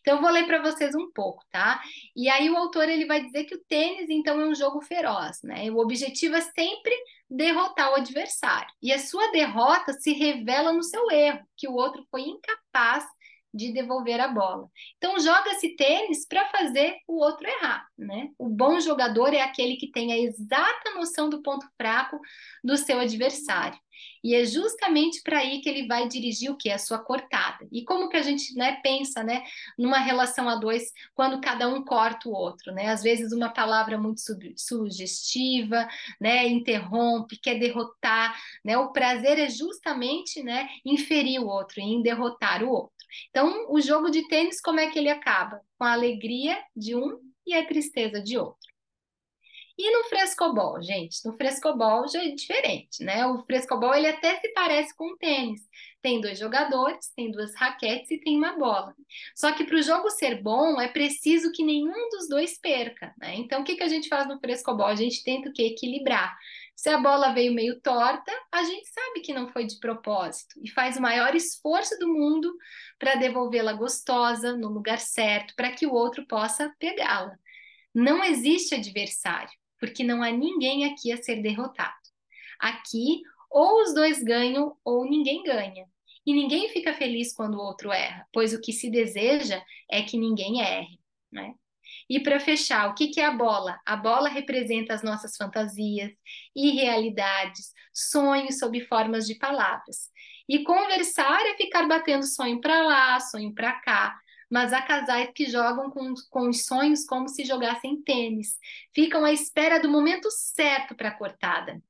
Então, eu vou ler para vocês um pouco, tá? E aí o autor, ele vai dizer que o tênis, então, é um jogo feroz, né? E o objetivo é sempre derrotar o adversário. E a sua derrota se revela no seu erro, que o outro foi incapaz de devolver a bola. Então, joga-se tênis para fazer o outro errar, né? O bom jogador é aquele que tem a exata noção do ponto fraco do seu adversário. E é justamente para aí que ele vai dirigir o que? A sua cortada. E como que a gente, né, pensa, né, numa relação a dois, quando cada um corta o outro, né? Às vezes uma palavra muito sugestiva, né, interrompe, quer derrotar, né? O prazer é justamente, né, inferir o outro, em derrotar o outro. Então, o jogo de tênis, como é que ele acaba? Com a alegria de um e a tristeza de outro. E no frescobol, gente? No frescobol já é diferente, né? O frescobol, ele até se parece com o tênis. Tem 2 jogadores, tem 2 raquetes e tem uma bola. Só que para o jogo ser bom, é preciso que nenhum dos dois perca, né? Então, o que a gente faz no frescobol? A gente tenta o quê? Equilibrar. Se a bola veio meio torta, a gente sabe que não foi de propósito e faz o maior esforço do mundo para devolvê-la gostosa, no lugar certo, para que o outro possa pegá-la. Não existe adversário, porque não há ninguém aqui a ser derrotado. Aqui, ou os dois ganham ou ninguém ganha. E ninguém fica feliz quando o outro erra, pois o que se deseja é que ninguém erre, né? E para fechar, o que é a bola? A bola representa as nossas fantasias, irrealidades, sonhos sob formas de palavras. E conversar é ficar batendo sonho para lá, sonho para cá. Mas há casais que jogam com os sonhos como se jogassem tênis. Ficam à espera do momento certo para a cortada.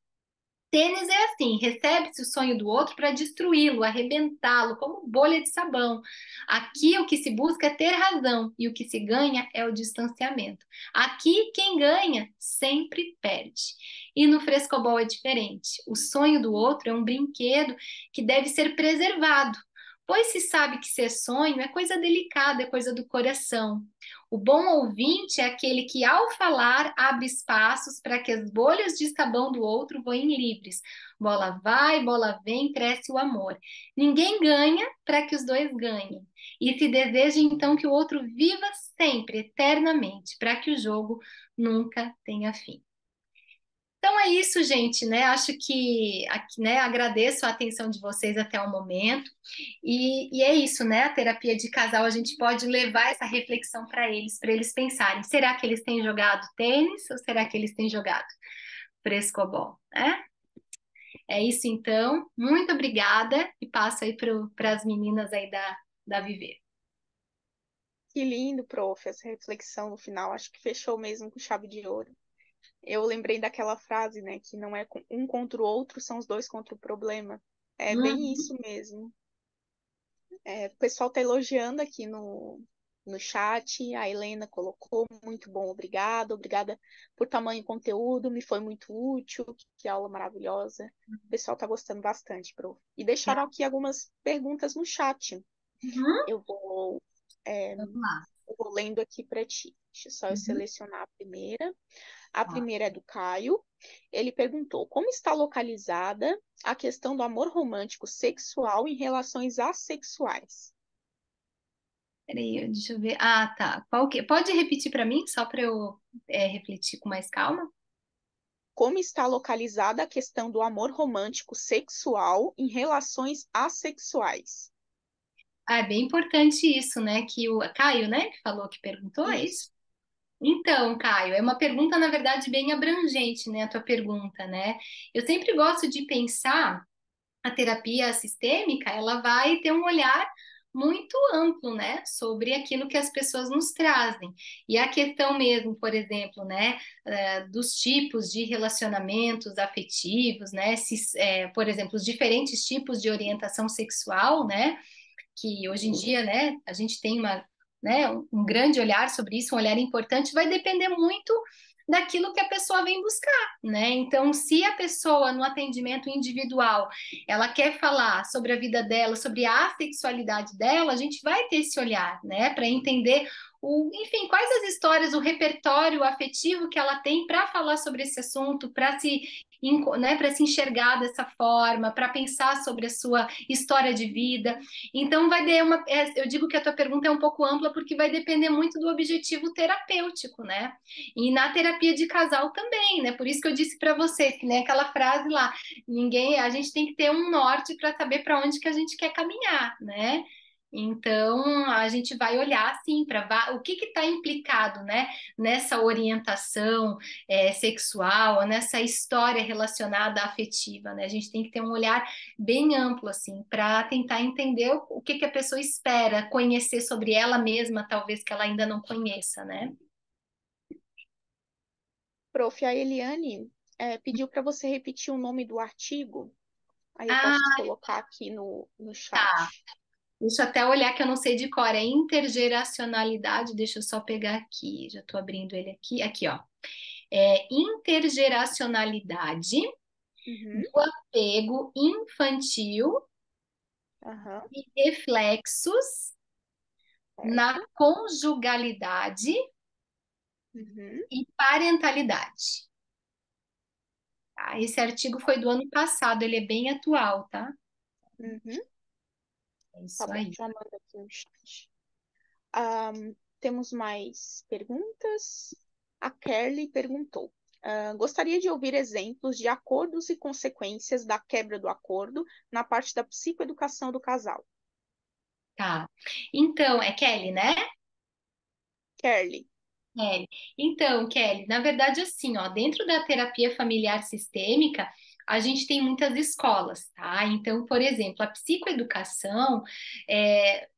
Tênis é assim, recebe-se o sonho do outro para destruí-lo, arrebentá-lo, como bolha de sabão. Aqui o que se busca é ter razão e o que se ganha é o distanciamento. Aqui quem ganha sempre perde. E no frescobol é diferente. O sonho do outro é um brinquedo que deve ser preservado, pois se sabe que ser sonho é coisa delicada, é coisa do coração. O bom ouvinte é aquele que, ao falar, abre espaços para que as bolhas de sabão do outro voem livres. Bola vai, bola vem, cresce o amor. Ninguém ganha para que os dois ganhem. E se deseja, então, que o outro viva sempre, eternamente, para que o jogo nunca tenha fim. Então é isso, gente, né? Acho que, né, agradeço a atenção de vocês até o momento. E é isso, né? A terapia de casal, a gente pode levar essa reflexão para eles pensarem: será que eles têm jogado tênis ou será que eles têm jogado frescobol, né? É isso, então. Muito obrigada e passo aí para as meninas aí da Viver. Que lindo, prof, essa reflexão no final. Acho que fechou mesmo com chave de ouro. Eu lembrei daquela frase, né, que não é um contra o outro, são os dois contra o problema. É bem Uhum. isso mesmo. O pessoal está elogiando aqui no chat. A Helena colocou, muito bom, obrigada. Obrigada por tamanho conteúdo, me foi muito útil. Que aula maravilhosa. O pessoal está gostando bastante, prof. E deixaram aqui algumas perguntas no chat. Uhum. Eu vou, é, Vamos lá. eu vou lendo aqui para ti. Deixa eu só eu Uhum. selecionar a primeira. A Tá. primeira é do Caio. Ele perguntou como está localizada a questão do amor romântico sexual em relações assexuais. Peraí, deixa eu ver. Ah, tá. Qual que... Pode repetir para mim, só para eu refletir com mais calma? Como está localizada a questão do amor romântico sexual em relações assexuais? Ah, é bem importante isso, né? Que o Caio, né, que falou, que perguntou, é isso? Isso. Então, Caio, é uma pergunta, na verdade, bem abrangente, né? A tua pergunta, né? Eu sempre gosto de pensar a terapia sistêmica, ela vai ter um olhar muito amplo, né, sobre aquilo que as pessoas nos trazem. E a questão mesmo, por exemplo, né, dos tipos de relacionamentos afetivos, né, por exemplo, os diferentes tipos de orientação sexual, né, que hoje em dia, né, a gente tem né, um grande olhar sobre isso, um olhar importante, vai depender muito daquilo que a pessoa vem buscar, né? Então, se a pessoa no atendimento individual, ela quer falar sobre a vida dela, sobre a sexualidade dela, a gente vai ter esse olhar, né, para entender enfim, quais as histórias, o repertório afetivo que ela tem para falar sobre esse assunto, né, para se enxergar dessa forma, para pensar sobre a sua história de vida. Então, eu digo que a tua pergunta é um pouco ampla porque vai depender muito do objetivo terapêutico, né? E na terapia de casal também, né? Por isso que eu disse para vocês que nem aquela frase lá, a gente tem que ter um norte para saber para onde que a gente quer caminhar, né? Então, a gente vai olhar assim para o que está implicado, né, nessa orientação sexual, nessa história relacionada à afetiva, né? A gente tem que ter um olhar bem amplo, assim, para tentar entender o que que a pessoa espera conhecer sobre ela mesma, talvez que ela ainda não conheça, né? Prof, a Eliane pediu para você repetir o nome do artigo. Aí eu posso Ah, colocar aqui no tá. chat. Deixa eu até olhar que eu não sei de cor. É intergeracionalidade. Deixa eu só pegar aqui. Já estou abrindo ele aqui. Aqui, ó. É intergeracionalidade Uhum, do apego infantil aham, e reflexos na certo. conjugalidade Uhum, e parentalidade. Tá? Esse artigo foi do ano passado, ele é bem atual, tá? uhum. É Tá isso bom, aí. já manda aqui no chat. Temos mais perguntas. A Kerly perguntou: gostaria de ouvir exemplos de acordos e consequências da quebra do acordo na parte da psicoeducação do casal. Tá. Então, é Kelly, né? Kerly. Kelly. Então, Kelly, na verdade, assim, ó, dentro da terapia familiar sistêmica, a gente tem muitas escolas, tá? Então, por exemplo, a psicoeducação, é,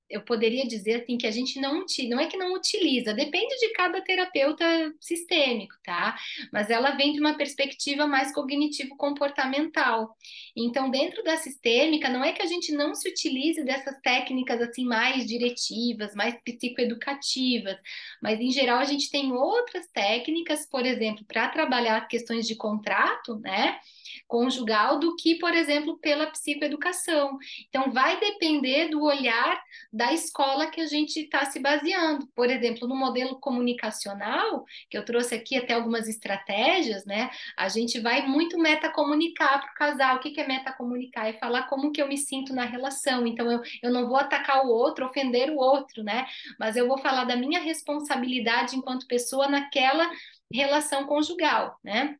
eu poderia dizer assim que a gente não é que não utiliza, depende de cada terapeuta sistêmico, tá? Mas ela vem de uma perspectiva mais cognitivo-comportamental. Então, dentro da sistêmica, não é que a gente não se utilize dessas técnicas assim mais diretivas, mais psicoeducativas, mas em geral a gente tem outras técnicas, por exemplo, para trabalhar questões de contrato, né? Conjugal, do que, por exemplo, pela psicoeducação. Então, vai depender do olhar da escola que a gente está se baseando. Por exemplo, no modelo comunicacional, que eu trouxe aqui até algumas estratégias, né? A gente vai muito metacomunicar para o casal. O que que é metacomunicar? É falar como que eu me sinto na relação. Então, eu não vou atacar o outro, ofender o outro, né? Mas eu vou falar da minha responsabilidade enquanto pessoa naquela relação conjugal, né?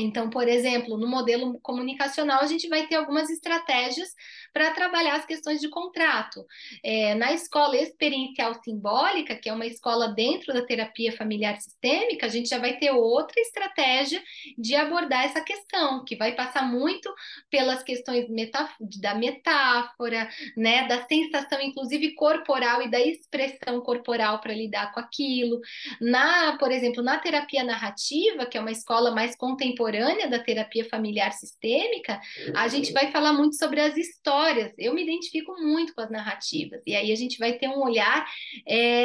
Então, por exemplo, no modelo comunicacional, a gente vai ter algumas estratégias para trabalhar as questões de contrato. Na escola experiencial simbólica, que é uma escola dentro da terapia familiar sistêmica, a gente já vai ter outra estratégia de abordar essa questão, que vai passar muito pelas questões da metáfora, né, da sensação, inclusive corporal e da expressão corporal para lidar com aquilo. Por exemplo, na terapia narrativa, que é uma escola mais contemporânea da terapia familiar sistêmica, a gente vai falar muito sobre as histórias. Eu me identifico muito com as narrativas, e aí a gente vai ter um olhar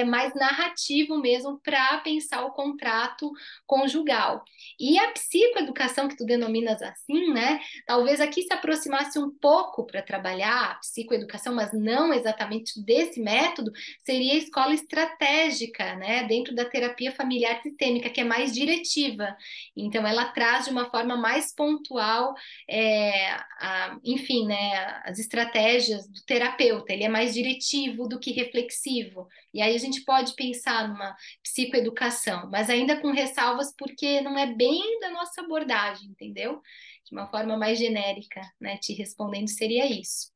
mais narrativo mesmo para pensar o contrato conjugal. E a psicoeducação, que tu denominas assim, né? Talvez aqui se aproximasse um pouco para trabalhar a psicoeducação, mas não exatamente desse método, seria a escola estratégica, né? Dentro da terapia familiar sistêmica, que é mais diretiva. Então, ela traz de uma forma mais pontual, enfim, né, as estratégias do terapeuta. Ele é mais diretivo do que reflexivo. E aí a gente pode pensar numa psicoeducação, mas ainda com ressalvas, porque não é bem da nossa abordagem, entendeu? De uma forma mais genérica, né? Te respondendo, seria isso.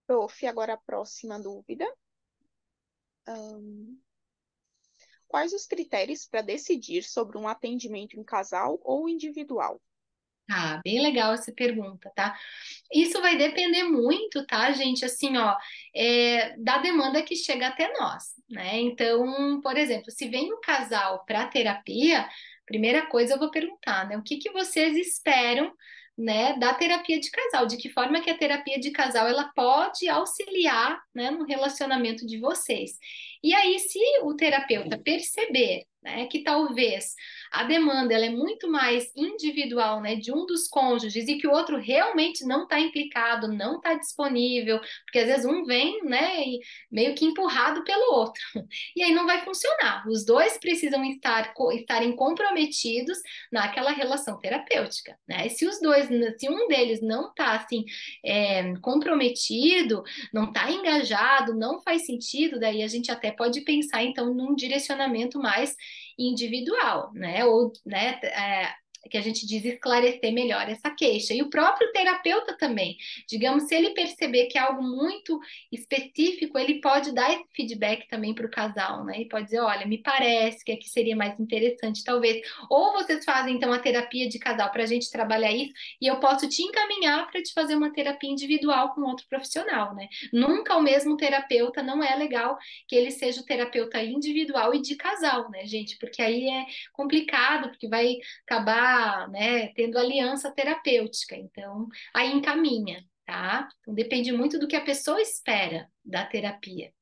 Prof, agora a próxima dúvida. Quais os critérios para decidir sobre um atendimento em casal ou individual? Ah, bem legal essa pergunta, tá? Isso vai depender muito, tá, gente? Assim, ó, da demanda que chega até nós, né? Então, por exemplo, se vem um casal para terapia, primeira coisa eu vou perguntar, né? O que que vocês esperam, né, da terapia de casal? De que forma que a terapia de casal ela pode auxiliar, né, no relacionamento de vocês? E aí, se o terapeuta perceber, né, que talvez a demanda ela é muito mais individual, né, de um dos cônjuges e que o outro realmente não está implicado, não está disponível, porque às vezes um vem, né, e meio que empurrado pelo outro, e aí não vai funcionar. Os dois precisam estarem comprometidos naquela relação terapêutica, né? E se um deles não está assim comprometido, não está engajado, não faz sentido, daí a gente até pode pensar então num direcionamento mais individual, né? Ou, né, que a gente diz esclarecer melhor essa queixa. E o próprio terapeuta também, digamos, se ele perceber que é algo muito específico, ele pode dar esse feedback também para o casal, né? E pode dizer, olha, me parece que aqui seria mais interessante, talvez. Ou vocês fazem então a terapia de casal para a gente trabalhar isso, e eu posso te encaminhar para te fazer uma terapia individual com outro profissional, né? Nunca o mesmo terapeuta, não é legal que ele seja o terapeuta individual e de casal, né, gente? Porque aí é complicado, porque vai acabar, né, tendo aliança terapêutica. Então, aí encaminha, tá? Então, depende muito do que a pessoa espera da terapia.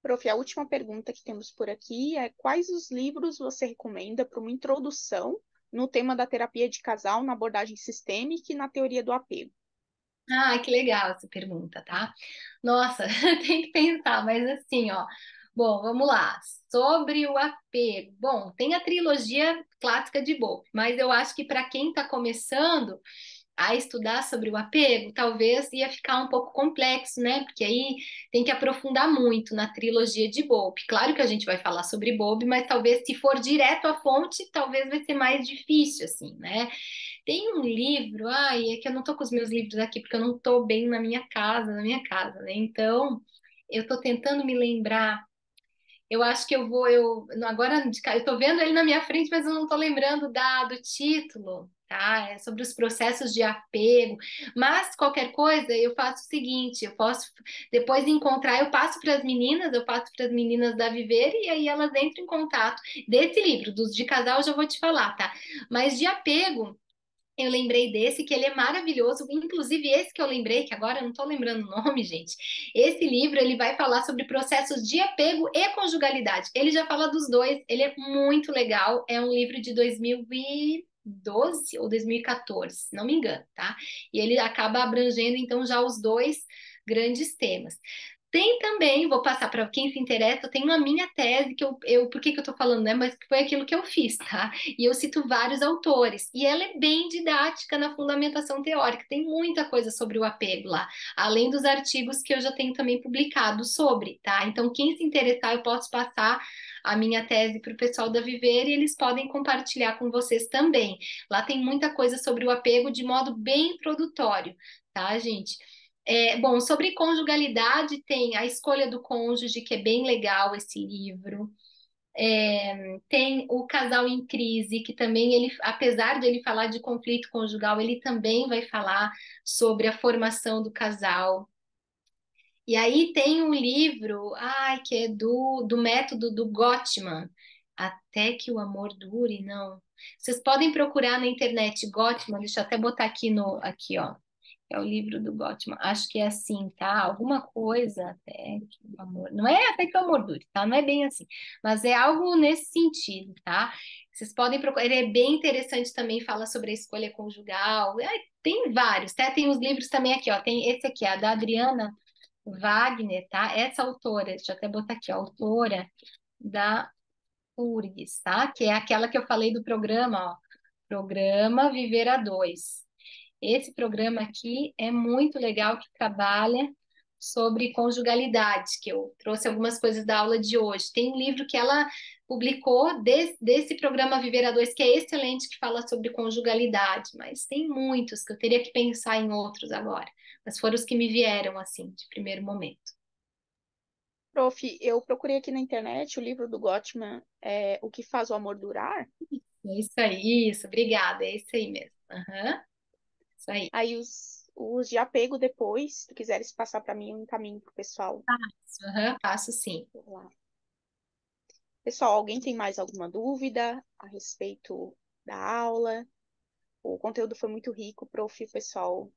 Prof, a última pergunta que temos por aqui é: quais os livros você recomenda para uma introdução no tema da terapia de casal, na abordagem sistêmica e na teoria do apego? Ah, que legal essa pergunta, tá? Nossa, tem que pensar, mas assim, ó. Bom, vamos lá. Sobre o apego. Bom, tem a trilogia clássica de Bowlby, mas eu acho que para quem está começando a estudar sobre o apego, talvez ia ficar um pouco complexo, né? Porque aí tem que aprofundar muito na trilogia de Bowlby. Claro que a gente vai falar sobre Bowlby, mas talvez se for direto à fonte, talvez vai ser mais difícil, assim, né? Tem um livro, ai, é que eu não tô com os meus livros aqui porque eu não tô bem na minha casa, né? Então, eu tô tentando me lembrar. Eu acho que agora eu tô vendo ele na minha frente, mas eu não tô lembrando do título, tá? É sobre os processos de apego. Mas qualquer coisa, eu faço o seguinte, eu posso depois encontrar, eu passo para as meninas da Viver e aí elas entram em contato desse livro, dos de casal, eu já vou te falar, tá? Mas de apego, eu lembrei desse, que ele é maravilhoso, inclusive esse que eu lembrei, que agora eu não estou lembrando o nome, gente. Esse livro, ele vai falar sobre processos de apego e conjugalidade. Ele já fala dos dois, ele é muito legal, é um livro de 2012 ou 2014, se não me engano, tá? E ele acaba abrangendo, então, já os dois grandes temas. Tem também, vou passar para quem se interessa, eu tenho a minha tese, por que que eu tô falando, né? Mas que foi aquilo que eu fiz, tá? E eu cito vários autores, e ela é bem didática na fundamentação teórica, tem muita coisa sobre o apego lá, além dos artigos que eu já tenho também publicado sobre, tá? Então, quem se interessar, eu posso passar a minha tese para o pessoal da Viver e eles podem compartilhar com vocês também. Lá tem muita coisa sobre o apego de modo bem introdutório, tá, gente? Bom, sobre conjugalidade, tem A Escolha do Cônjuge, que é bem legal esse livro. Tem O Casal em Crise, que também ele, apesar de ele falar de conflito conjugal, ele também vai falar sobre a formação do casal. E aí tem um livro, ai, que é do método do Gottman, Até que o Amor Dure, não. Vocês podem procurar na internet Gottman, deixa eu até botar aqui, ó. É o livro do Gottman. Acho que é assim, tá? Alguma coisa até que o amor. Não é até que o amor dure, tá? Não é bem assim. Mas é algo nesse sentido, tá? Vocês podem procurar. Ele é bem interessante também, fala sobre a escolha conjugal. Tem vários, tá? Tem os livros também aqui, ó. Tem esse aqui, a da Adriana Wagner, tá? Essa autora, deixa eu até botar aqui, ó, autora da URGS, tá? Que é aquela que eu falei do programa, ó. Programa Viver a Dois. Esse programa aqui é muito legal, que trabalha sobre conjugalidade, que eu trouxe algumas coisas da aula de hoje. Tem um livro que ela publicou desse programa Viver a Dois, que é excelente, que fala sobre conjugalidade, mas tem muitos que eu teria que pensar em outros agora. Mas foram os que me vieram, assim, de primeiro momento. Prof, eu procurei aqui na internet o livro do Gottman, O que faz o amor durar. É isso aí, isso, obrigada, é isso aí mesmo. Aham, isso aí. Aí os de apego depois, se tu quiseres passar para mim, eu encaminho pro pessoal. Aham, passo sim. Lá. Pessoal, alguém tem mais alguma dúvida a respeito da aula? O conteúdo foi muito rico, prof. O pessoal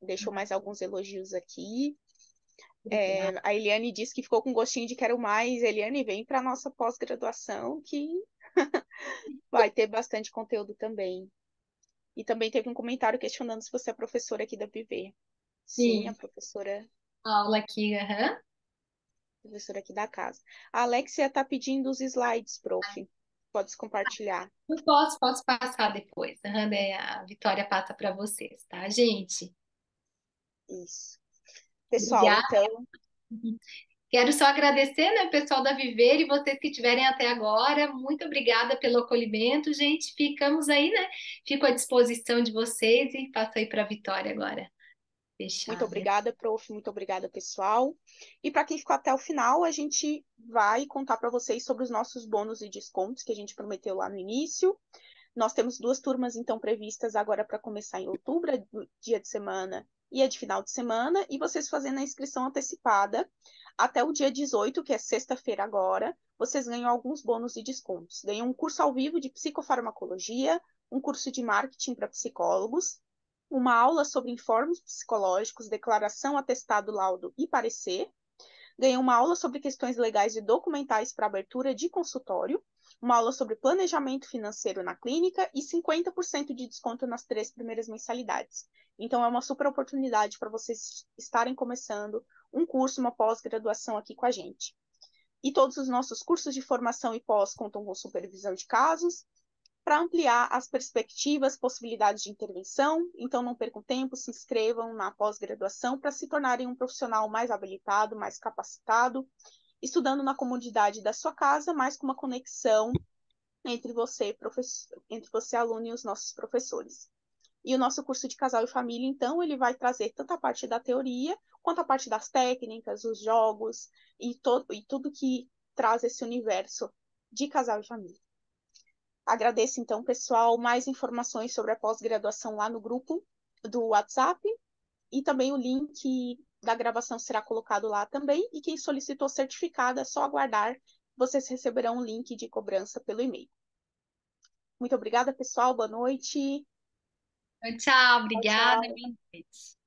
deixou mais alguns elogios aqui. Obrigada. A Eliane disse que ficou com gostinho de quero mais. Eliane, vem para a nossa pós-graduação que vai ter bastante conteúdo também. E também teve um comentário questionando se você é professora aqui da Viver. Sim, a Sim, professora, aula aqui, aham. professora aqui da casa. A Alexia está pedindo os slides, prof. Pode compartilhar. Eu posso passar depois. Aham, daí a Vitória passa para vocês, tá, gente? Isso. Pessoal, Obrigada. então, Quero só agradecer, né, o pessoal da Viver e vocês que estiverem até agora. Muito obrigada pelo acolhimento, gente. Ficamos aí, né? Fico à disposição de vocês e passo aí para a Vitória agora. muito Fechar, né? obrigada, prof. Muito obrigada, pessoal. E para quem ficou até o final, a gente vai contar para vocês sobre os nossos bônus e descontos que a gente prometeu lá no início. Nós temos 2 turmas, então, previstas agora para começar em outubro, do dia de semana e a de final de semana, e vocês fazendo a inscrição antecipada até o dia 18, que é sexta-feira agora, vocês ganham alguns bônus e descontos. Ganham um curso ao vivo de psicofarmacologia, um curso de marketing para psicólogos, uma aula sobre informes psicológicos, declaração, atestado, laudo e parecer. Ganham uma aula sobre questões legais e documentais para abertura de consultório, uma aula sobre planejamento financeiro na clínica e 50% de desconto nas 3 primeiras mensalidades. Então, é uma super oportunidade para vocês estarem começando um curso, uma pós-graduação aqui com a gente. E todos os nossos cursos de formação e pós contam com supervisão de casos, para ampliar as perspectivas, possibilidades de intervenção. Então, não percam tempo, se inscrevam na pós-graduação para se tornarem um profissional mais habilitado, mais capacitado, estudando na comodidade da sua casa, mas com uma conexão entre você, aluno, e os nossos professores. E o nosso curso de casal e família, então, ele vai trazer tanto a parte da teoria, quanto a parte das técnicas, os jogos, e tudo que traz esse universo de casal e família. Agradeço, então, pessoal, mais informações sobre a pós-graduação lá no grupo do WhatsApp e também o link da gravação será colocado lá também. E quem solicitou certificado é só aguardar, vocês receberão um link de cobrança pelo e-mail. Muito obrigada, pessoal. Boa noite. Tchau, Tchau, obrigada. tchau. Boa noite.